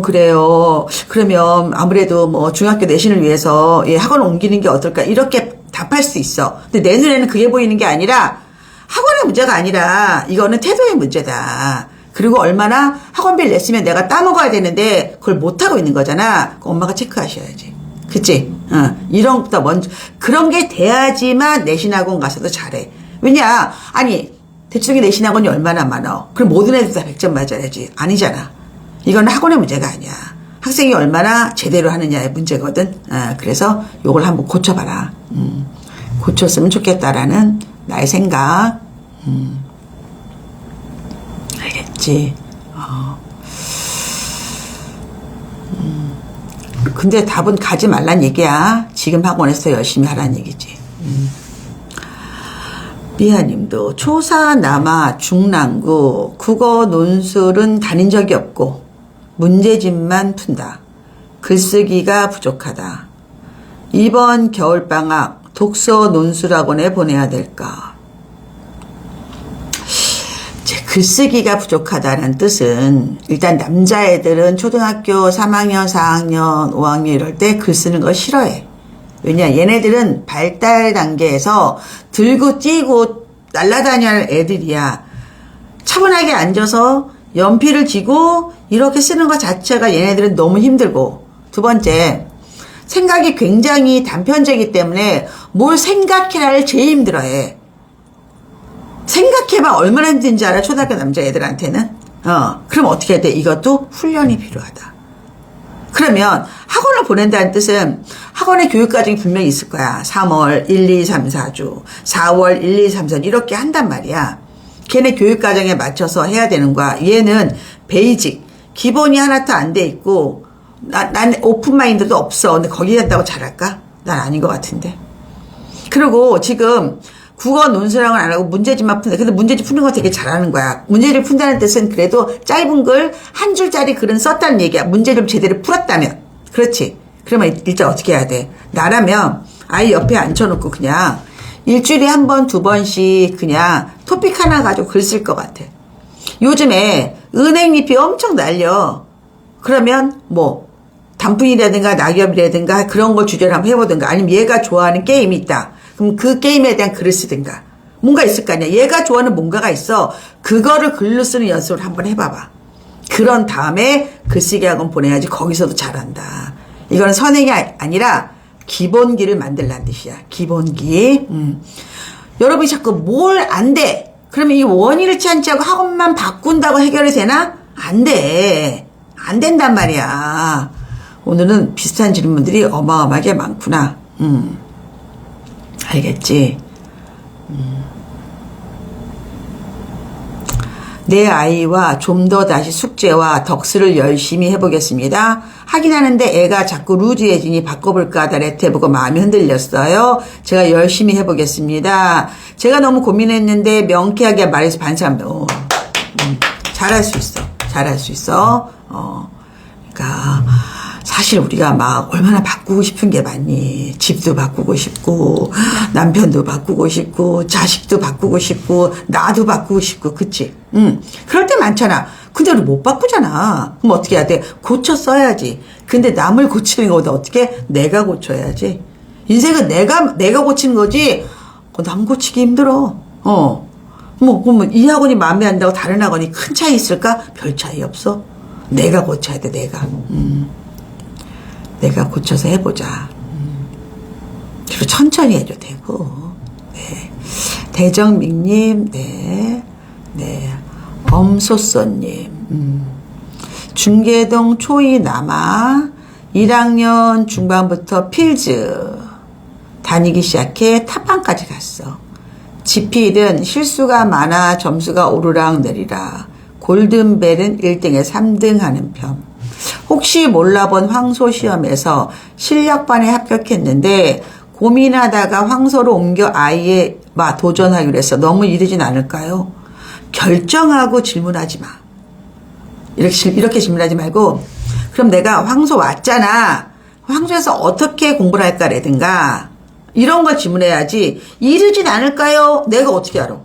그래요. 그러면 아무래도 뭐 중학교 내신을 위해서 학원 옮기는 게 어떨까? 이렇게 답할 수 있어. 근데 내 눈에는 그게 보이는 게 아니라 학원의 문제가 아니라 이거는 태도의 문제다. 그리고 얼마나 학원비를 냈으면 내가 따먹어야 되는데 그걸 못하고 있는 거잖아. 엄마가 체크하셔야지. 그치? 이런 것보다 먼저, 그런 게 돼야지만 내신학원 가서도 잘해. 왜냐? 아니, 대충이 내신학원이 얼마나 많아. 그럼 모든 애들 다 100점 맞아야지. 아니잖아. 이건 학원의 문제가 아니야. 학생이 얼마나 제대로 하느냐의 문제거든. 그래서 요걸 한번 고쳐봐라. 고쳤으면 좋겠다라는 나의 생각. 알겠지? 근데 답은 가지 말란 얘기야. 지금 학원에서 열심히 하란 얘기지. 미아님도 초사, 남아, 중랑구, 국어 논술은 다닌 적이 없고 문제집만 푼다. 글쓰기가 부족하다. 이번 겨울방학 독서 논술학원에 보내야 될까? 글쓰기가 부족하다는 뜻은 일단 남자애들은 초등학교 3학년, 4학년, 5학년 이럴 때 글 쓰는 거 싫어해. 왜냐, 얘네들은 발달 단계에서 들고 뛰고 날아다니는 애들이야. 차분하게 앉아서 연필을 쥐고 이렇게 쓰는 것 자체가 얘네들은 너무 힘들고, 두 번째, 생각이 굉장히 단편적이기 때문에 뭘 생각해라를 제일 힘들어해. 생각해봐 얼마나 힘든지 알아? 초등학교 남자애들한테는. 그럼 어떻게 해야 돼? 이것도 훈련이 필요하다. 그러면 학원을 보낸다는 뜻은 학원의 교육과정이 분명히 있을 거야. 3월 1, 2, 3, 4주 4월 1, 2, 3, 4 이렇게 한단 말이야. 걔네 교육과정에 맞춰서 해야 되는 거야. 얘는 베이직 기본이 하나도 안 돼 있고 난 오픈마인드도 없어. 근데 거기 간다고 잘할까? 난 아닌 것 같은데. 그리고 지금 국어 논술학원 안 하고 문제집만 푼다. 근데 문제집 푸는 거 되게 잘하는 거야. 문제를 푼다는 뜻은 그래도 짧은 글 한 줄짜리 글은 썼다는 얘기야. 문제 좀 제대로 풀었다면. 그렇지. 그러면 일단 어떻게 해야 돼? 나라면 아이 옆에 앉혀놓고 그냥 일주일에 한 번, 두 번씩 그냥 토픽 하나 가지고 글 쓸 것 같아. 요즘에 은행잎이 엄청 날려. 그러면 뭐 단풍이라든가 낙엽이라든가 그런 걸 주제로 한번 해보든가, 아니면 얘가 좋아하는 게임이 있다. 그럼 그 게임에 대한 글을 쓰든가. 뭔가 있을 거 아니야. 얘가 좋아하는 뭔가가 있어. 그거를 글로 쓰는 연습을 한번 해봐봐. 그런 다음에 글쓰기 학원 보내야지. 거기서도 잘한다. 이거는 선행이 아니라 기본기를 만들라는 뜻이야. 기본기. 여러분이 자꾸 뭘 안 돼. 그러면 이 원인을 찾지 않고 학원만 바꾼다고 해결이 되나? 안 돼. 안 된단 말이야. 오늘은 비슷한 질문들이 어마어마하게 많구나. 알겠지? 내 아이와 좀 더 다시 숙제와 덕스를 열심히 해보겠습니다. 하긴 하는데 애가 자꾸 루즈해지니 바꿔볼까 하다 레트해보고 마음이 흔들렸어요. 제가 열심히 해보겠습니다. 제가 너무 고민했는데 명쾌하게 말해서 반성합니다. 잘할 수 있어. 잘할 수 있어. 그러니까 사실 우리가 막 얼마나 바꾸고 싶은 게 많니. 집도 바꾸고 싶고 남편도 바꾸고 싶고 자식도 바꾸고 싶고 나도 바꾸고 싶고, 그치? 그럴 때 많잖아. 근데 우리 못 바꾸잖아. 그럼 어떻게 해야 돼? 고쳐 써야지. 근데 남을 고치는 것보다 어떻게? 내가 고쳐야지. 인생은 내가 고치는 거지 남 고치기 힘들어. 그러면 이 학원이 마음에 안 든다고 다른 학원이 큰 차이 있을까? 별 차이 없어. 내가 고쳐야 돼. 내가 고쳐서 해보자. 그리고 천천히 해도 되고. 네. 대정민님, 네. 엄소서님, 중계동 초이 남아 1학년 중반부터 필즈 다니기 시작해 탑반까지 갔어. 지필은 실수가 많아 점수가 오르락 내리락. 골든벨은 1등에 3등 하는 편. 혹시 몰라본 황소 시험에서 실력반에 합격했는데 고민하다가 황소로 옮겨 아이에 도전하기로 해서 너무 이르진 않을까요? 결정하고 질문하지 마. 이렇게 질문하지 말고, 그럼 내가 황소 왔잖아. 황소에서 어떻게 공부를 할까라든가 이런 걸 질문해야지. 이르진 않을까요? 내가 어떻게 알아?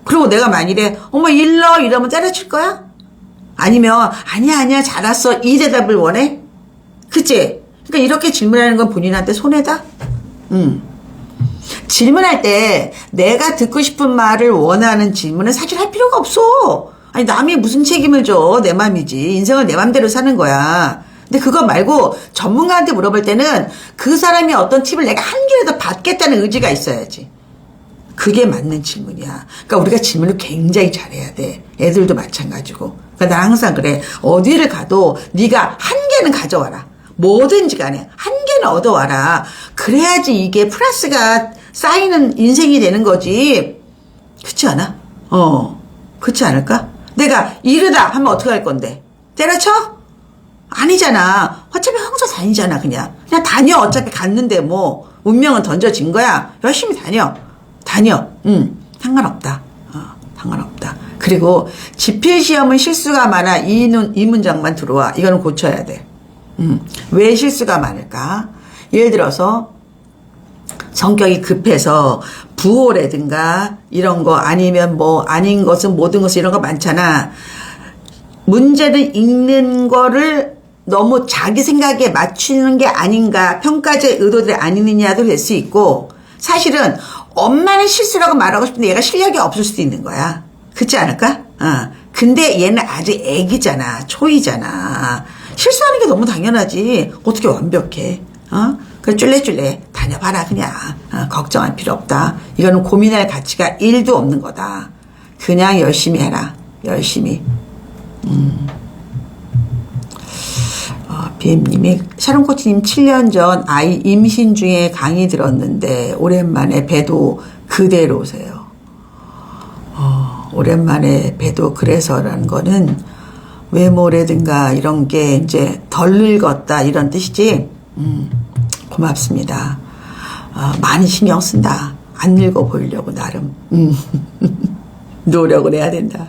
그리고 내가 만일에 어머 일러 이러면 때려칠 거야? 아니면 아니야 잘 왔어 이 대답을 원해? 그치? 그러니까 이렇게 질문하는 건 본인한테 손해다? 질문할 때 내가 듣고 싶은 말을 원하는 질문은 사실 할 필요가 없어. 아니 남이 무슨 책임을 져. 내 맘이지. 인생을 내 맘대로 사는 거야. 근데 그거 말고 전문가한테 물어볼 때는 그 사람이 어떤 팁을 내가 한 개라도 받겠다는 의지가 있어야지. 그게 맞는 질문이야. 그러니까 우리가 질문을 굉장히 잘해야 돼. 애들도 마찬가지고. 그러니까 난 항상 그래. 어디를 가도 네가 한 개는 가져와라. 뭐든지 간에 한 개는 얻어와라. 그래야지 이게 플러스가 쌓이는 인생이 되는 거지. 그렇지 않아? 그렇지 않을까? 내가 이르다 하면 어떻게 할 건데? 때려쳐? 아니잖아. 어차피 황소 다니잖아. 그냥 다녀. 어차피 갔는데 뭐 운명은 던져진 거야. 열심히 다녀. 상관없다. 상관없다. 그리고 지필시험은 실수가 많아. 이 문장만 들어와. 이거는 고쳐야 돼. 왜 실수가 많을까? 예를 들어서 성격이 급해서 부호라든가 이런 거 아니면 뭐 아닌 것은 모든 것은 이런 거 많잖아. 문제를 읽는 거를 너무 자기 생각에 맞추는 게 아닌가, 평가자의 의도들이 아니느냐도 될 수 있고, 사실은 엄마는 실수라고 말하고 싶은데 얘가 실력이 없을 수도 있는 거야. 그렇지 않을까? 근데 얘는 아직 애기잖아. 초이잖아. 실수하는 게 너무 당연하지. 어떻게 완벽해? 그래 쫄래쫄래 다녀봐라 그냥. 걱정할 필요 없다. 이거는 고민할 가치가 1도 없는 거다. 그냥 열심히 해라. 열심히. BM님이 샤론코치님 7년 전 아이 임신 중에 강의 들었는데 오랜만에 배도 그대로세요. 오랜만에 배도 그래서라는 거는 외모라든가 이런 게 이제 덜 늙었다 이런 뜻이지. 고맙습니다. 많이 신경 쓴다. 안 늙어 보이려고 나름 노력을 해야 된다.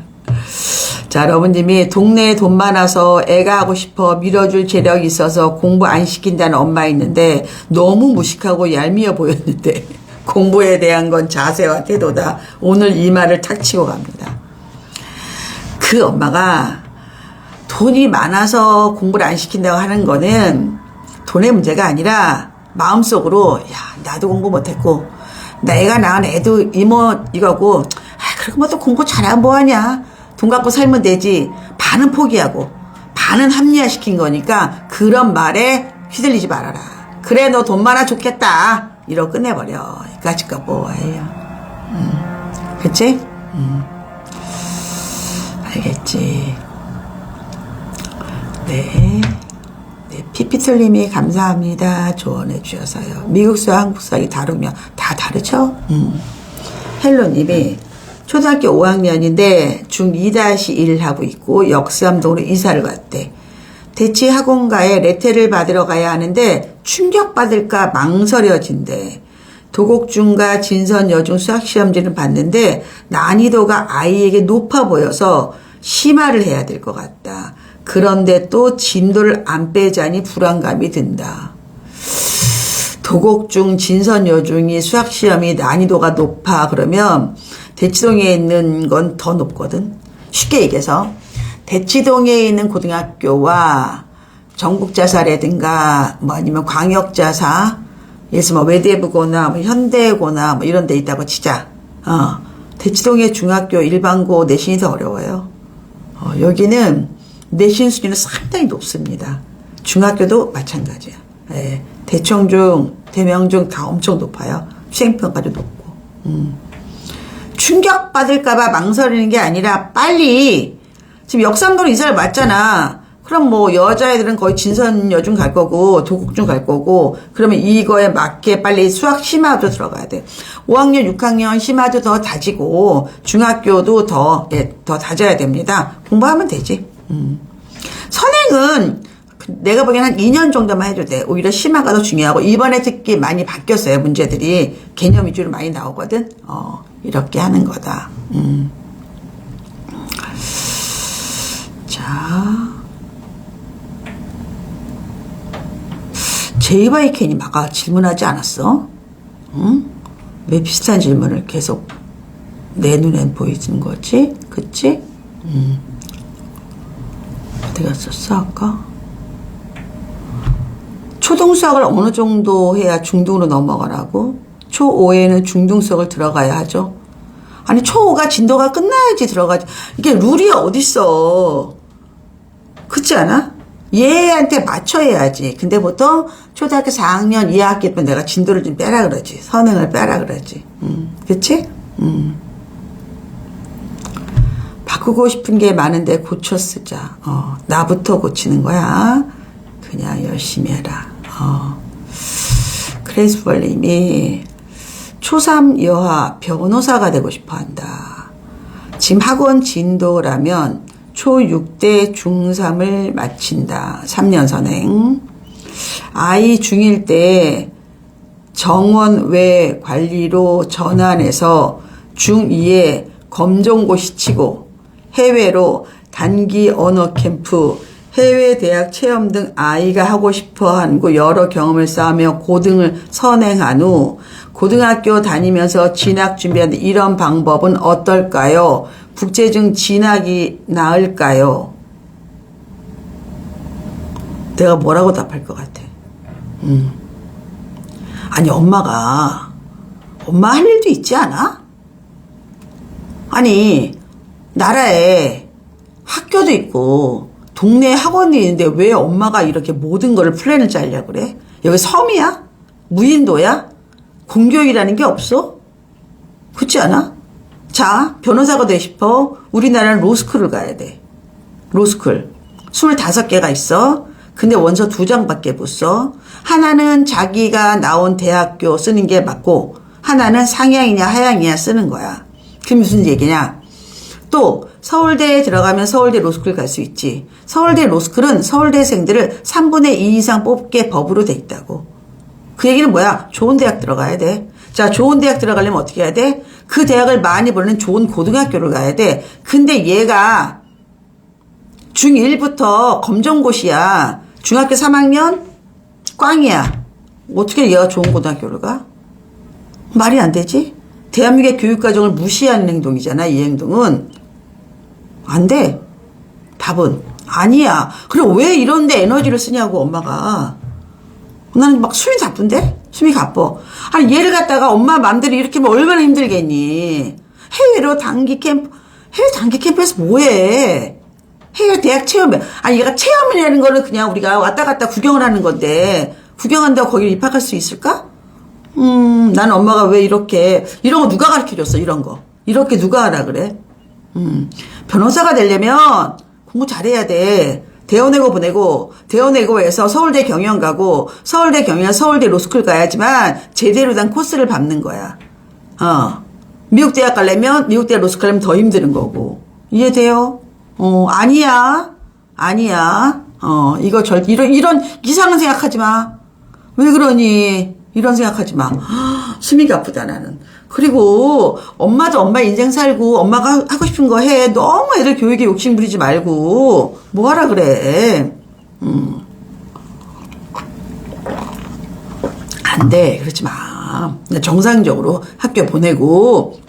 자, 여러분님이 동네에 돈 많아서 애가 하고 싶어 밀어줄 재력이 있어서 공부 안 시킨다는 엄마 있는데 너무 무식하고 얄미워 보였는데 공부에 대한 건 자세와 태도다. 오늘 이 말을 탁 치고 갑니다. 그 엄마가 돈이 많아서 공부를 안 시킨다고 하는 거는 돈의 문제가 아니라 마음속으로 야 나도 공부 못했고 내가 낳은 애도 이모 이거고 그리고 뭐 또 공부 잘하면 뭐하냐. 돈 갖고 살면 되지. 반은 포기하고 반은 합리화시킨 거니까 그런 말에 휘둘리지 말아라. 그래 너 돈 많아 좋겠다. 이러고 끝내버려. 이까짓 거 뭐예요. 그치? 알겠지. 네. 피피틀님이 감사합니다. 조언해 주셔서요. 미국수와 한국수학이 다르면 다 다르죠? 헬로님이 초등학교 5학년인데 중2-1 하고 있고 역삼동으로 이사를 갔대. 대치 학원가에 레테를 받으러 가야 하는데 충격받을까 망설여진대. 도곡중과 진선여중 수학시험지를 봤는데 난이도가 아이에게 높아 보여서 심화를 해야 될 것 같다. 그런데 또 진도를 안 빼자니 불안감이 든다. 도곡중, 진선여중이 수학시험이 난이도가 높아 그러면 대치동에 있는 건 더 높거든. 쉽게 얘기해서 대치동에 있는 고등학교와 전국자사라든가 뭐 아니면 광역자사, 예를 들어 뭐 외대부고나 뭐 현대고나 뭐 이런 데 있다고 치자. 대치동의 중학교 일반고 내신이 더 어려워요. 여기는 내신 수준은 상당히 높습니다. 중학교도 마찬가지야. 예, 대청중, 대명중 다 엄청 높아요. 수행평가도 높고. 충격받을까봐 망설이는 게 아니라 빨리 지금 역삼동으로 이사를 왔잖아. 그럼 뭐 여자애들은 거의 진선여중 갈 거고 도곡중 갈 거고 그러면 이거에 맞게 빨리 수학 심화도 들어가야 돼. 5학년 6학년 심화도 더 다지고 중학교도 더 다져야 됩니다. 공부하면 되지. 선행은 내가 보기엔 한 2년 정도만 해도 돼. 오히려 심화가 더 중요하고 이번에 특히 많이 바뀌었어요. 문제들이 개념 위주로 많이 나오거든. 이렇게 하는 거다. 자, 제이바이켄이 막 질문하지 않았어? 왜 비슷한 질문을 계속 내 눈엔 보이는 거지? 그치? 어디 갔었어 아까? 초등수학을 어느 정도 해야 중등으로 넘어가라고? 초5에는 중등수학을 들어가야 하죠. 아니 초5가 진도가 끝나야지 들어가지. 이게 룰이 어딨어. 그렇지 않아? 얘한테 맞춰 해야지. 근데 보통 초등학교 4학년 2학기 때 내가 진도를 좀 빼라 그러지. 선행을 빼라 그러지. 그치? 바꾸고 싶은 게 많은데 고쳐 쓰자. 나부터 고치는 거야. 그냥 열심히 해라. 크레이스벌님이 초3 여하 변호사가 되고 싶어 한다. 지금 학원 진도라면 초6 때 중3을 마친다. 3년 선행. 아이 중1 때 정원 외 관리로 전환해서 중2에 검정고시 치고 해외로 단기 언어 캠프, 해외 대학 체험 등 아이가 하고 싶어하는 여러 경험을 쌓으며 고등을 선행한 후 고등학교 다니면서 진학 준비하는 이런 방법은 어떨까요? 국제중 진학이 나을까요? 내가 뭐라고 답할 것 같아? 아니 엄마 할 일도 있지 않아? 아니 나라에 학교도 있고 동네에 학원이 있는데 왜 엄마가 이렇게 모든 거를 플랜을 짜려고 그래? 여기 섬이야? 무인도야? 공교육이라는 게 없어? 그렇지 않아? 자, 변호사가 되고 싶어? 우리나라는 로스쿨을 가야 돼. 로스쿨. 25개가 있어. 근데 원서 2장밖에 못 써. 하나는 자기가 나온 대학교 쓰는 게 맞고 하나는 상향이냐 하향이냐 쓰는 거야. 그게 무슨 얘기냐? 또 서울대에 들어가면 서울대 로스쿨 갈 수 있지. 서울대 로스쿨은 서울대생들을 3분의 2 이상 뽑게 법으로 돼 있다고. 그 얘기는 뭐야? 좋은 대학 들어가야 돼. 자, 좋은 대학 들어가려면 어떻게 해야 돼? 그 대학을 많이 보는 좋은 고등학교를 가야 돼. 근데 얘가 중1부터 검정고시야. 중학교 3학년 꽝이야. 어떻게 얘가 좋은 고등학교를 가? 말이 안 되지? 대한민국의 교육과정을 무시하는 행동이잖아. 이 행동은. 안 돼. 답은 아니야. 그럼 왜 이런데 에너지를 쓰냐고 엄마가. 나는 막 숨이 가쁜데? 숨이 가빠. 아니 얘를 갖다가 엄마 맘대로 이렇게 하면 얼마나 힘들겠니. 해외로 단기 캠프. 해외 단기 캠프에서 뭐해. 해외 대학 체험에. 아니 얘가 체험이라는 거는 그냥 우리가 왔다 갔다 구경을 하는 건데 구경한다고 거기를 입학할 수 있을까? 나는 엄마가 왜 이렇게 이런 거 누가 가르쳐줬어. 이런 거 이렇게 누가 하라 그래. 변호사가 되려면 공부 잘해야 돼. 대원외고 보내고 대원외고에서 서울대 경영 가고 서울대 경영 서울대 로스쿨 가야지만 제대로 된 코스를 밟는 거야. 미국 대학 가려면 미국 대학 로스쿨 가려면 더 힘드는 거고. 이해돼요? 아니야. 이런 이상한 생각하지 마. 왜 그러니? 이런 생각하지 마. 숨이 아프다 나는. 그리고 엄마도 엄마 인생 살고 엄마가 하고 싶은 거 해. 너무 애들 교육에 욕심 부리지 말고 뭐 하라 그래. 안 돼. 그러지 마. 정상적으로 학교 보내고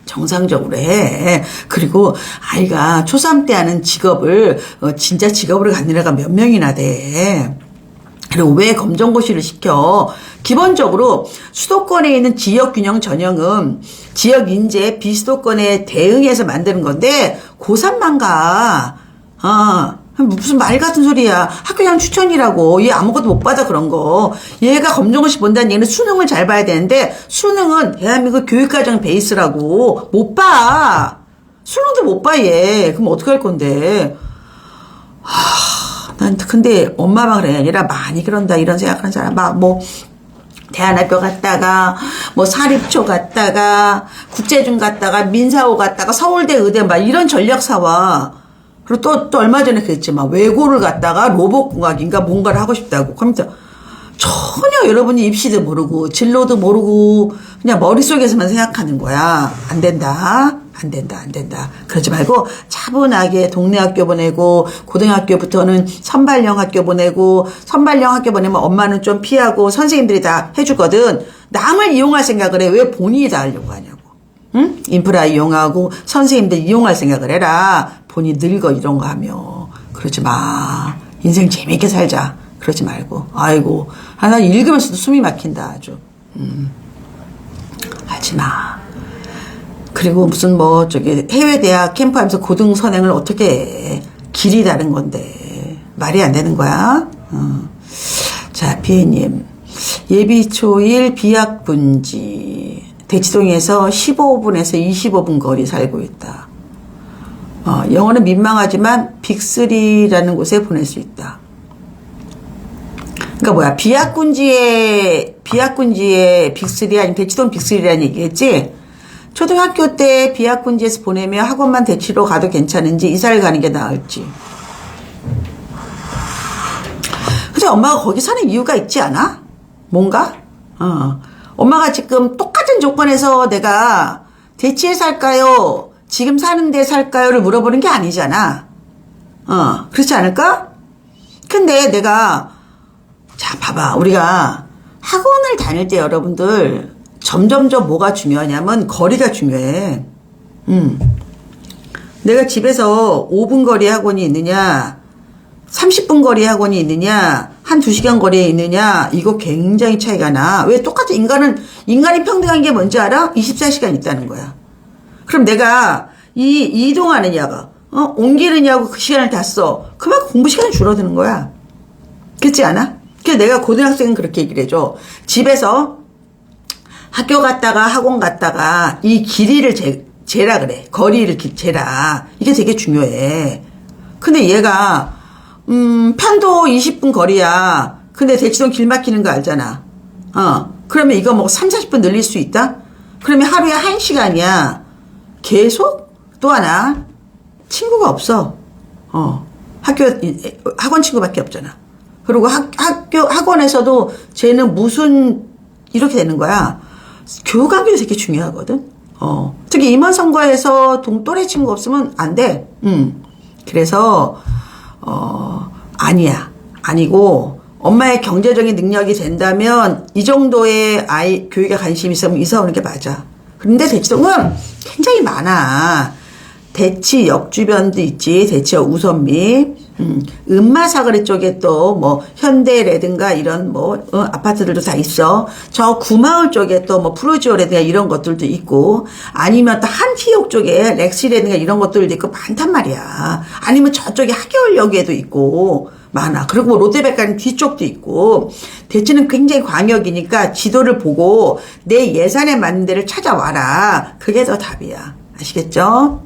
정상적으로 해. 그리고 아이가 초3 때 하는 직업을 진짜 직업으로 갖는 애가 몇 명이나 돼. 그리고 왜 검정고시를 시켜? 기본적으로 수도권에 있는 지역균형 전형은 지역 인재 비수도권에 대응해서 만드는 건데 고3만 가. 무슨 말 같은 소리야. 학교장 추천이라고. 얘 아무것도 못 받아 그런 거. 얘가 검정고시 본다는 얘는 수능을 잘 봐야 되는데 수능은 대한민국 교육과정 베이스라고. 못 봐. 수능도 못 봐 얘. 그럼 어떡할 건데. 난 근데 엄마만 그래 아니라 많이 그런다 이런 생각하는 사람 막 뭐 대안학교 갔다가 뭐 사립초 갔다가 국제중 갔다가 민사호 갔다가 서울대 의대 막 이런 전략 사와. 그리고 또 얼마 전에 그랬지 막 외고를 갔다가 로봇공학인가 뭔가를 하고 싶다고 컴퓨터. 전혀 여러분이 입시도 모르고 진로도 모르고 그냥 머릿속에서만 생각하는 거야. 안 된다. 그러지 말고 차분하게 동네 학교 보내고 고등학교부터는 선발형 학교 보내고 선발형 학교 보내면 엄마는 좀 피하고 선생님들이 다 해주거든. 남을 이용할 생각을 해. 왜 본인이 다 하려고 하냐고. 응? 인프라 이용하고 선생님들 이용할 생각을 해라. 본인 늙어 이런 거 하며. 그러지 마. 인생 재밌게 살자. 그러지 말고. 아이고. 나 읽으면서도 숨이 막힌다 아주. 하지 마. 그리고 무슨 해외 대학 캠프 하면서 고등 선행을 어떻게 해. 길이 다른 건데. 말이 안 되는 거야. 자, 비애님. 예비초일 비학분지. 대치동에서 15분에서 25분 거리 살고 있다. 영어는 민망하지만 빅3라는 곳에 보낼 수 있다. 그러니까 뭐야. 비학군지의 빅3 아니면 대치동 빅3라는 얘기겠지? 초등학교 때 비학군지에서 보내면 학원만 대치로 가도 괜찮은지 이사를 가는 게 나을지. 그래서 엄마가 거기 사는 이유가 있지 않아? 뭔가? 엄마가 지금 똑같은 조건에서 내가 대치에 살까요? 지금 사는 데 살까요?를 물어보는 게 아니잖아. 그렇지 않을까? 근데 내가, 자, 봐봐. 우리가 학원을 다닐 때 여러분들 점점점 뭐가 중요하냐면 거리가 중요해. 내가 집에서 5분 거리 학원이 있느냐, 30분 거리 학원이 있느냐, 한 2시간 거리에 있느냐, 이거 굉장히 차이가 나. 왜 똑같은 인간이 평등한 게 뭔지 알아? 24시간 있다는 거야. 그럼 내가 이동하느냐가, 옮기느냐고 그 시간을 다 써. 그만큼 공부 시간이 줄어드는 거야. 그렇지 않아? 그래서 내가 고등학생은 그렇게 얘기를 해줘. 집에서 학교 갔다가 학원 갔다가 이 길이를 재라 그래. 거리를 재라. 이게 되게 중요해. 근데 얘가 편도 20분 거리야. 근데 대치동 길 막히는 거 알잖아. 그러면 이거 뭐 3, 40분 늘릴 수 있다? 그러면 하루에 1시간이야. 계속? 또 하나, 친구가 없어. 학원 친구밖에 없잖아. 그리고 학원에서도 쟤는 이렇게 되는 거야. 교육 관계도 되게 중요하거든. 특히 임원 선거에서 동또래 친구 없으면 안 돼. 그래서, 아니고, 엄마의 경제적인 능력이 된다면, 이 정도의 교육에 관심이 있으면 이사 오는 게 맞아. 그런데 대치동은 굉장히 많아. 대치역 주변도 있지. 대치역 우선미. 음마사거리 쪽에 또 뭐 현대라든가 이런 아파트들도 다 있어. 저 구마을 쪽에 또 뭐 프로지오라든가 이런 것들도 있고, 아니면 또 한티역 쪽에 렉시라든가 이런 것들도 있고 많단 말이야. 아니면 저쪽에 하계울역에도 있고 많아. 그리고 뭐 롯데백화점 뒤쪽도 있고. 대치는 굉장히 광역이니까 지도를 보고 내 예산에 맞는 데를 찾아와라. 그게 더 답이야. 아시겠죠?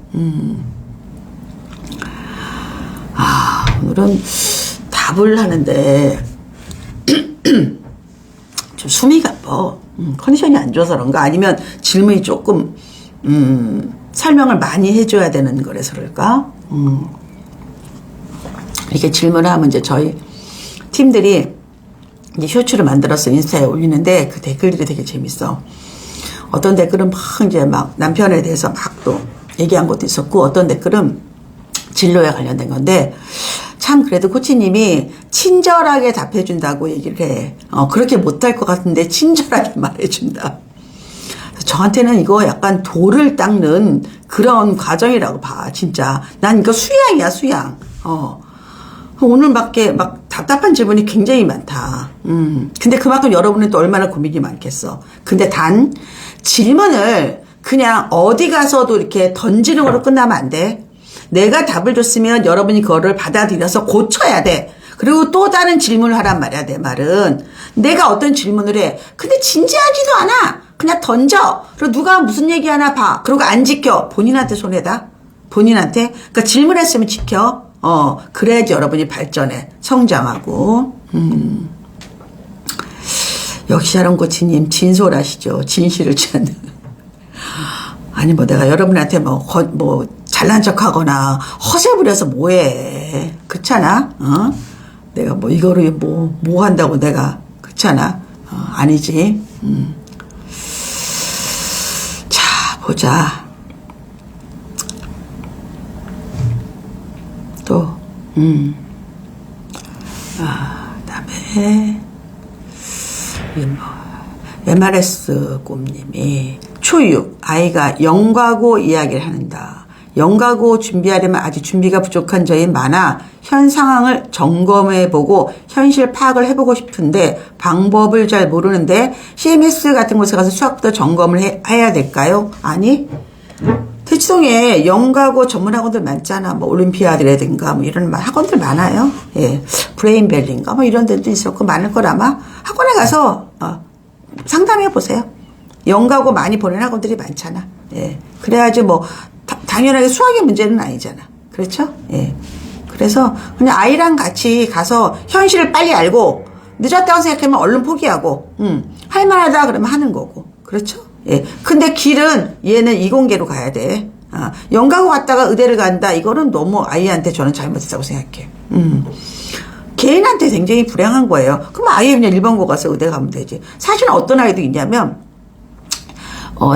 오늘은 답을 하는데 좀 숨이 가빠. 컨디션이 안 좋아서 그런가? 아니면 질문이 조금 설명을 많이 해줘야 되는 거라서 그럴까? 이렇게 질문을 하면 이제 저희 팀들이 이제 쇼츠를 만들어서 인스타에 올리는데 그 댓글들이 되게 재밌어. 어떤 댓글은 막 남편에 대해서 막 또 얘기한 것도 있었고, 어떤 댓글은 진로에 관련된 건데, 참 그래도 코치님이 친절하게 답해준다고 얘기를 해. 그렇게 못할 것 같은데 친절하게 말해준다. 저한테는 이거 약간 돌을 닦는 그런 과정이라고 봐, 진짜. 난 이거 수양이야, 수양. 오늘밖에 막 답답한 질문이 굉장히 많다. 근데 그만큼 여러분은 또 얼마나 고민이 많겠어. 근데 단, 질문을 그냥 어디 가서도 이렇게 던지는 거로 끝나면 안 돼. 내가 답을 줬으면 여러분이 그거를 받아들여서 고쳐야 돼. 그리고 또 다른 질문을 하란 말이야, 내 말은. 내가 어떤 질문을 해. 근데 진지하지도 않아. 그냥 던져. 그리고 누가 무슨 얘기하나 봐. 그리고 안 지켜. 본인한테 손해다. 본인한테. 그러니까 질문했으면 지켜. 그래야지 여러분이 발전해. 성장하고. 역시 하론 코치님 진솔하시죠. 진실을 찾는. 아니 내가 여러분한테 잘난 척하거나 허세 부려서 뭐해. 그렇잖아. 내가 이거를 뭐 한다고 내가. 그렇잖아. 아니지. 자, 보자. 또 그다음에 MRS 꿈님이 초육 아이가 영과고 이야기를 하는다. 영과고 준비하려면 아직 준비가 부족한 점이 많아 현 상황을 점검해보고 현실 파악을 해보고 싶은데 방법을 잘 모르는데 CMS 같은 곳에 가서 수학부터 점검을 해야 될까요? 아니, 대치동에 영과고 전문 학원들 많잖아. 올림피아드라든가 이런 학원들 많아요. 예, 브레인밸리인가 이런 데도 있었고 많을 거라마. 학원에 가서 상담해 보세요. 영과고 많이 보는 학원들이 많잖아. 예, 그래야지 당연하게 수학의 문제는 아니잖아. 그렇죠? 예. 그래서 그냥 아이랑 같이 가서 현실을 빨리 알고 늦었다고 생각하면 얼른 포기하고 할만하다 그러면 하는 거고. 그렇죠? 예. 근데 길은 얘는 이공계로 가야 돼. 영과고 갔다가 의대를 간다. 이거는 너무 아이한테 저는 잘못했다고 생각해. 개인한테 굉장히 불행한 거예요. 그럼 아예 그냥 일반고 가서 의대 가면 되지. 사실은 어떤 아이도 있냐면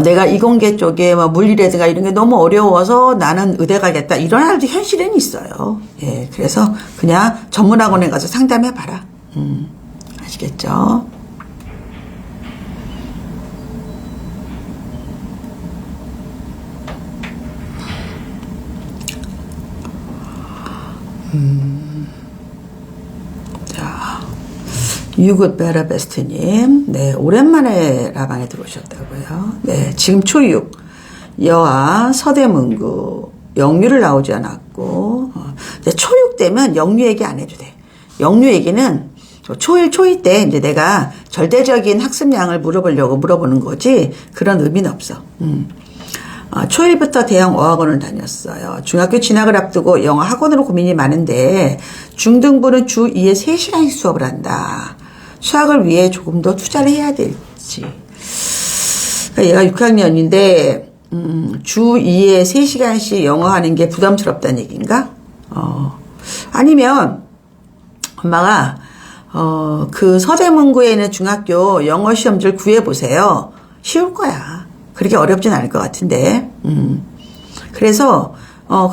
내가 이공계 쪽에 뭐 물리라든가 이런 게 너무 어려워서 나는 의대 가겠다. 이런 아이들도 현실에는 있어요. 예, 그래서 그냥 전문학원에 가서 상담해봐라. 아시겠죠? 자, 유굿 베라베스트님, 네, 오랜만에 라방에 들어오셨다고요. 네, 지금 초6, 여아, 서대문구, 영유를 나오지 않았고, 이제 초6 되면 영유 얘기 안 해도 돼. 영유 얘기는 초1, 초2 때 이제 내가 절대적인 학습량을 물어보는 거지, 그런 의미는 없어. 초1부터 대형 어학원을 다녔어요. 중학교 진학을 앞두고 영어 학원으로 고민이 많은데 중등부는 주 2에 3시간씩 수업을 한다. 수학을 위해 조금 더 투자를 해야 될지. 얘가 6학년인데 주 2에 3시간씩 영어 하는 게 부담스럽다는 얘기인가? 아니면 엄마가 그 서대문구에 있는 중학교 영어 시험지를 구해보세요. 쉬울 거야. 그렇게 어렵진 않을 것 같은데. 그래서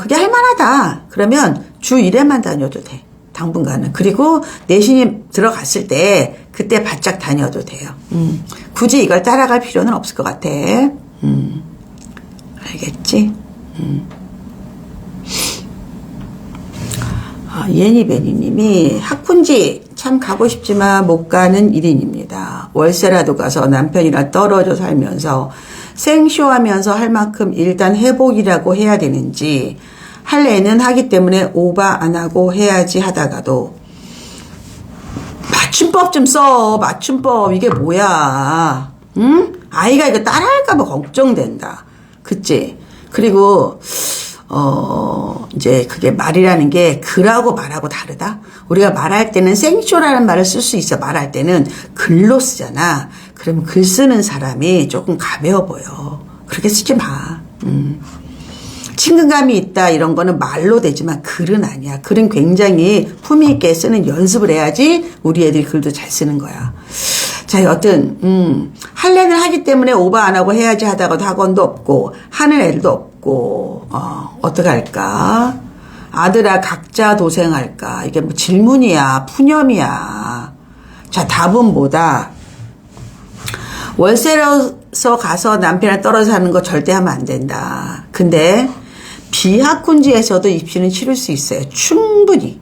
그게 할만하다. 그러면 주 1회만 다녀도 돼. 당분간은. 그리고 내신이 들어갔을 때 그때 바짝 다녀도 돼요. 굳이 이걸 따라갈 필요는 없을 것 같아. 알겠지? 예니베니님이 학군지 참 가고 싶지만 못 가는 1인입니다. 월세라도 가서 남편이랑 떨어져 살면서 생쇼하면서 할 만큼 일단 회복이라고 해야 되는지, 할래는 하기 때문에 오버 안 하고 해야지 하다가도 맞춤법 좀 써. 맞춤법 이게 뭐야? 응? 아이가 이거 따라할까봐 걱정된다. 그치? 그리고 이제 그게 말이라는 게 글하고 말하고 다르다. 우리가 말할 때는 생쇼라는 말을 쓸 수 있어. 말할 때는 글로 쓰잖아. 그러면 글 쓰는 사람이 조금 가벼워 보여. 그렇게 쓰지 마. 친근감이 있다 이런 거는 말로 되지만 글은 아니야. 글은 굉장히 품위 있게 쓰는 연습을 해야지 우리 애들이 글도 잘 쓰는 거야. 자, 여튼 할래는 하기 때문에 오버 안 하고 해야지 하다가도 학원도 없고 하는 애들도 없고 어떡할까? 아들아 각자 도생할까? 이게 뭐 질문이야 푸념이야. 자, 답은 뭐다? 월세로서 가서 남편이랑 떨어져 사는 거 절대 하면 안 된다. 근데 비학군지에서도 입시는 치를 수 있어요. 충분히.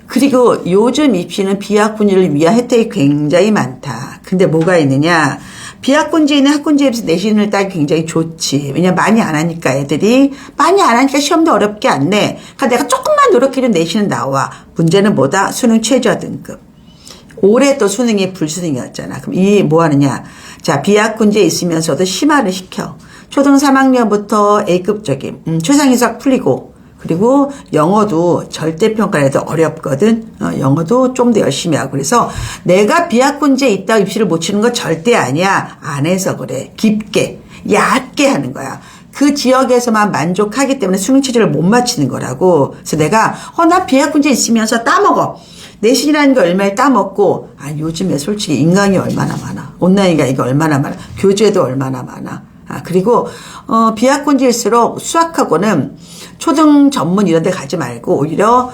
그리고 요즘 입시는 비학군지를 위한 혜택이 굉장히 많다. 근데 뭐가 있느냐? 비학군지에는 학군지에서 내신을 따기 굉장히 좋지. 왜냐면 많이 안 하니까 애들이 많이 안 하니까 시험도 어렵게 안 내. 그러니까 내가 조금만 노력해도 내신은 나와. 문제는 뭐다? 수능 최저 등급. 올해 또 수능이 불수능이었잖아. 그럼 이 뭐 하느냐? 자, 비학군지에 있으면서도 심화를 시켜. 초등 3학년부터 A급적인 최상위수학 풀리고, 그리고 영어도 절대평가에도 어렵거든. 영어도 좀 더 열심히 하고. 그래서 내가 비학군지에 있다고 입시를 못 치는 거 절대 아니야. 안 해서 그래. 깊게 얕게 하는 거야. 그 지역에서만 만족하기 때문에 수능 체제를 못 맞히는 거라고. 그래서 내가 나 비학군지에 있으면서 따먹어. 내신이라는 거 얼마에 따먹고, 요즘에 솔직히 인강이 얼마나 많아. 온라인가 이거 얼마나 많아. 교재도 얼마나 많아. 그리고 비학군지일수록 수학학원은 초등 전문 이런 데 가지 말고 오히려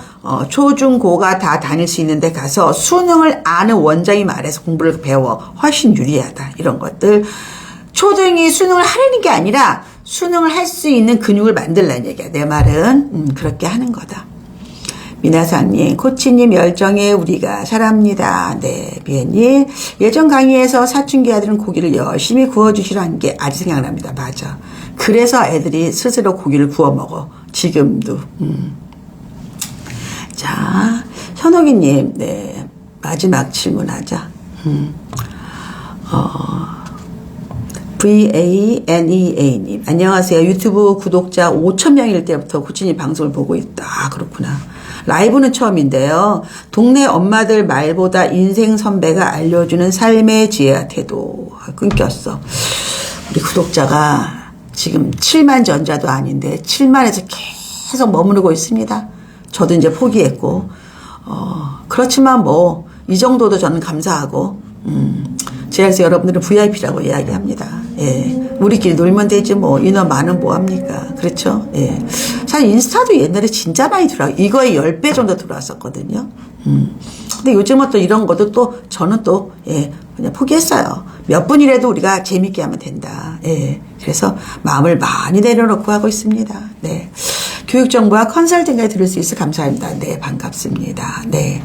초중고가 다 다닐 수 있는 데 가서 수능을 아는 원장이 말해서 공부를 배워. 훨씬 유리하다. 이런 것들. 초등이 수능을 하려는 게 아니라 수능을 할 수 있는 근육을 만들라는 얘기야. 내 말은 그렇게 하는 거다. 미나상님, 코치님 열정에 우리가 살합니다. 네, 비엔님. 예전 강의에서 사춘기 아들은 고기를 열심히 구워주시라는 게 아직 생각납니다. 맞아. 그래서 애들이 스스로 고기를 구워 먹어. 지금도. 자, 현옥이님, 네, 마지막 질문하자. VANEA님, 안녕하세요. 유튜브 구독자 5,000명일 때부터 코치님 방송을 보고 있다. 그렇구나. 라이브는 처음인데요. 동네 엄마들 말보다 인생 선배가 알려주는 삶의 지혜와 태도. 끊겼어. 우리 구독자가 지금 7만 전자도 아닌데 7만에서 계속 머무르고 있습니다. 저도 이제 포기했고, 그렇지만 뭐 이 정도도 저는 감사하고, 제가 그래서 여러분들은 VIP라고 이야기합니다. 예. 우리끼리 놀면 되지 뭐. 인원 많으면 뭐합니까? 그렇죠? 예. 사실 인스타도 옛날에 진짜 많이 이거의 10배 정도 들어왔었거든요. 근데 요즘은 또 이런 것도 또 저는 또, 예, 그냥 포기했어요. 몇 분이라도 우리가 재밌게 하면 된다. 예. 그래서 마음을 많이 내려놓고 하고 있습니다. 네. 교육정보와 컨설팅까지 들을 수 있어 감사합니다. 네, 반갑습니다. 네.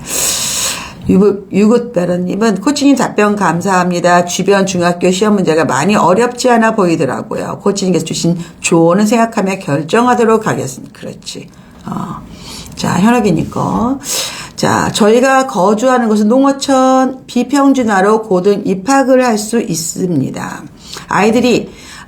유굿베러님은 코치님 답변 감사합니다. 주변 중학교 시험 문제가 많이 어렵지 않아 보이더라고요. 코치님께서 주신 조언을 생각하며 결정하도록 하겠습니다. 그렇지. 자, 현욱이님 거. 자, 저희가 거주하는 곳은 농어촌 비평준화로 고등 입학을 할 수 있습니다.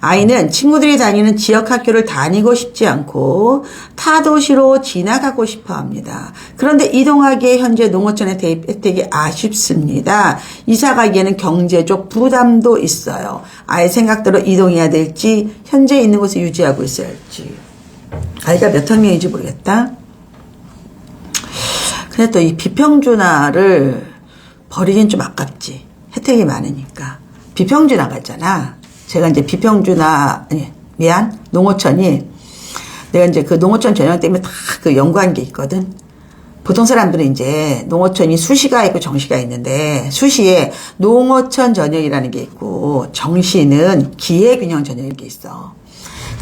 아이는 친구들이 다니는 지역 학교를 다니고 싶지 않고 타 도시로 지나가고 싶어 합니다. 그런데 이동하기에 현재 농어촌의 대입 혜택이 아쉽습니다. 이사 가기에는 경제적 부담도 있어요. 아이 생각대로 이동해야 될지 현재 있는 곳에 유지하고 있어야 할지. 아이가 몇 학년인지 모르겠다. 근데 또 이 비평준화를 버리긴 좀 아깝지. 혜택이 많으니까. 비평준화가 있잖아. 제가 이제 농어촌이 내가 이제 그 농어촌 전형 때문에 다 그 연구한 게 있거든. 보통 사람들은 이제 농어촌이 수시가 있고 정시가 있는데 수시에 농어촌 전형이라는 게 있고 정시는 기회균형 전형인 게 있어.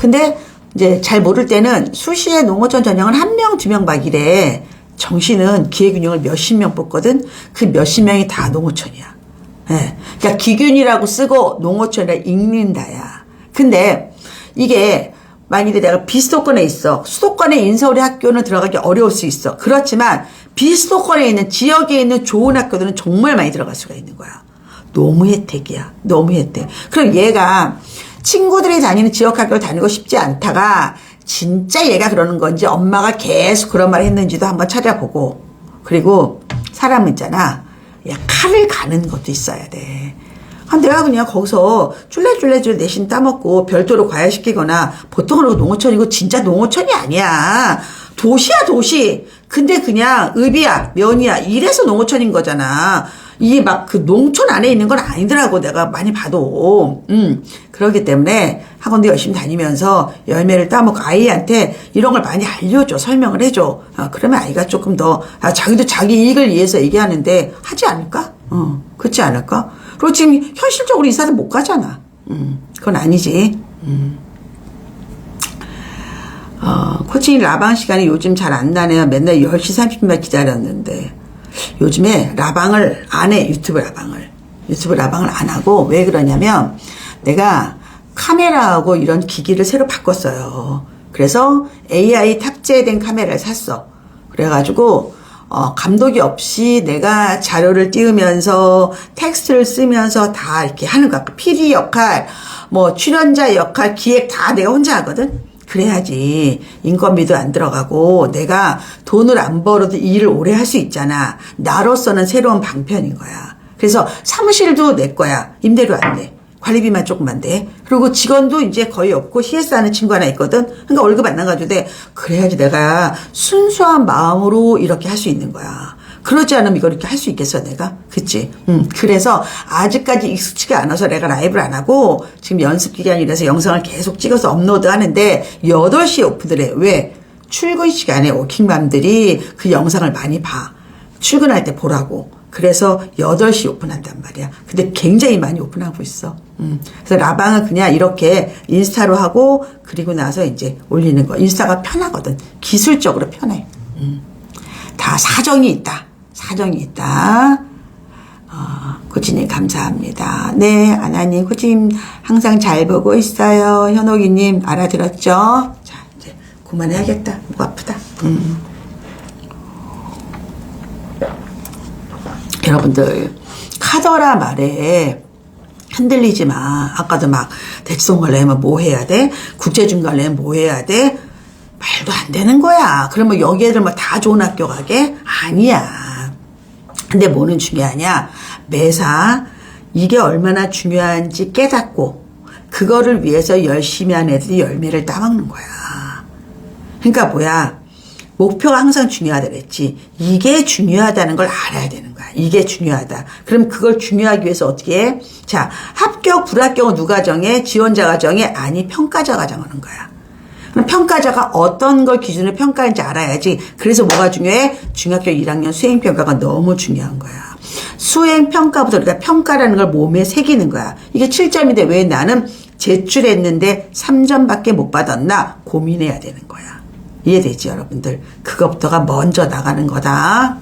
근데 이제 잘 모를 때는 수시에 농어촌 전형은 1명, 2명 박이래. 정시는 기회균형을 몇십 명 뽑거든. 그 몇십 명이 다 농어촌이야. 예. 그러니까 기균이라고 쓰고 농어촌이라 읽는다야. 근데 이게 만일에 내가 비수도권에 있어. 수도권에 인서울의 학교는 들어가기 어려울 수 있어. 그렇지만 비수도권에 있는 지역에 있는 좋은 학교들은 정말 많이 들어갈 수가 있는 거야. 너무 혜택이야. 너무 혜택. 그럼 얘가 친구들이 다니는 지역 학교를 다니고 싶지 않다가 진짜 얘가 그러는 건지 엄마가 계속 그런 말을 했는지도 한번 찾아보고, 그리고 사람은 있잖아. 야, 칼을 가는 것도 있어야 돼. 내가 그냥 거기서 쫄래쫄래 내신 따먹고 별도로 과외시키거나, 보통은 농어촌이고 진짜 농어촌이 아니야. 도시야, 도시. 근데 그냥 읍이야, 면이야. 이래서 농어촌인 거잖아. 이게 막 그 농촌 안에 있는 건 아니더라고. 내가 많이 봐도. 그렇기 때문에 학원도 열심히 다니면서 열매를 따먹고 아이한테 이런 걸 많이 알려줘. 설명을 해줘. 그러면 아이가 조금 더, 자기도 자기 이익을 위해서 얘기하는데 하지 않을까? 그렇지 않을까? 그리고 지금 현실적으로 이사를 못 가잖아. 그건 아니지. 코칭 라방 시간이 요즘 잘 안 나네요. 맨날 10시 30분만 기다렸는데. 요즘에 라방을 안 해. 유튜브 라방을 안 하고. 왜 그러냐면 내가 카메라하고 이런 기기를 새로 바꿨어요. 그래서 AI 탑재된 카메라를 샀어. 그래가지고 감독이 없이 내가 자료를 띄우면서 텍스트를 쓰면서 다 이렇게 하는 거야. PD 역할, 뭐 출연자 역할, 기획 다 내가 혼자 하거든. 그래야지 인건비도 안 들어가고 내가 돈을 안 벌어도 일을 오래 할 수 있잖아. 나로서는 새로운 방편인 거야. 그래서 사무실도 내 거야. 임대료 안 돼. 관리비만 조금만 돼. 그리고 직원도 이제 거의 없고 CS 하는 친구 하나 있거든. 그러니까 월급 안 나가도 돼. 그래야지 내가 순수한 마음으로 이렇게 할 수 있는 거야. 그러지 않으면 이걸 이렇게 할 수 있겠어, 내가? 그치? 그래서 아직까지 익숙치가 않아서 내가 라이브를 안 하고 지금 연습 기간이라서 영상을 계속 찍어서 업로드 하는데 8시에 오픈을 해. 왜? 출근 시간에 워킹맘들이 그 영상을 많이 봐. 출근할 때 보라고. 그래서 8시 오픈한단 말이야. 근데 굉장히 많이 오픈하고 있어. 그래서 라방은 그냥 이렇게 인스타로 하고 그리고 나서 이제 올리는 거. 인스타가 편하거든. 기술적으로 편해. 다 사정이 있다. 코치님 감사합니다. 네, 아나님, 코치님 항상 잘 보고 있어요. 현옥이님 알아들었죠? 자, 이제 그만해야겠다. 목 아프다. 여러분들, 카더라 말에 흔들리지 마. 아까도 막 대치동 가려면 뭐 해야 돼? 국제중 가려면 뭐 해야 돼? 말도 안 되는 거야. 그러면 여기 애들 뭐 다 좋은 학교 가게? 아니야. 근데 뭐는 중요하냐? 매사 이게 얼마나 중요한지 깨닫고 그거를 위해서 열심히 한 애들이 열매를 따먹는 거야. 그러니까 뭐야? 목표가 항상 중요하다 그랬지. 이게 중요하다는 걸 알아야 되는 거야. 이게 중요하다. 그럼 그걸 중요하기 위해서 어떻게 해? 자, 합격, 불합격은 누가 정해? 지원자가 정해? 아니, 평가자가 정하는 거야. 그럼 평가자가 어떤 걸 기준으로 평가하는지 알아야지. 그래서 뭐가 중요해? 중학교 1학년 수행평가가 너무 중요한 거야. 수행평가부터 우리가 평가라는 걸 몸에 새기는 거야. 이게 7점인데 왜 나는 제출했는데 3점밖에 못 받았나? 고민해야 되는 거야. 이해되지, 여러분들? 그것부터가 먼저 나가는 거다.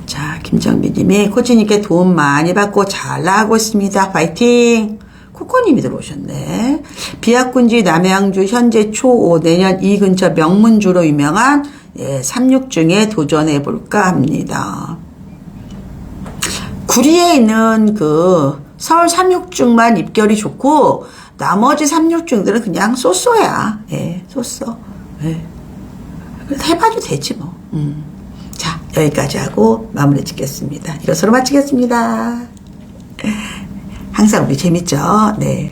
자, 김정민 님이 코치님께 도움 많이 받고 잘 나가고 있습니다. 파이팅! 코코님이 들어오셨네. 비학군지 남양주 현재 초5 내년 이 근처 명문주로 유명한 36중에 도전해볼까 합니다. 구리에 있는 그 서울 36중만 입결이 좋고 나머지 36중들은 그냥 쏘쏘야. 예, 쏘쏘. 예. 해봐도 되지 뭐. 자, 여기까지 하고 마무리 짓겠습니다. 이것으로 마치겠습니다. 항상 우리 재밌죠? 네.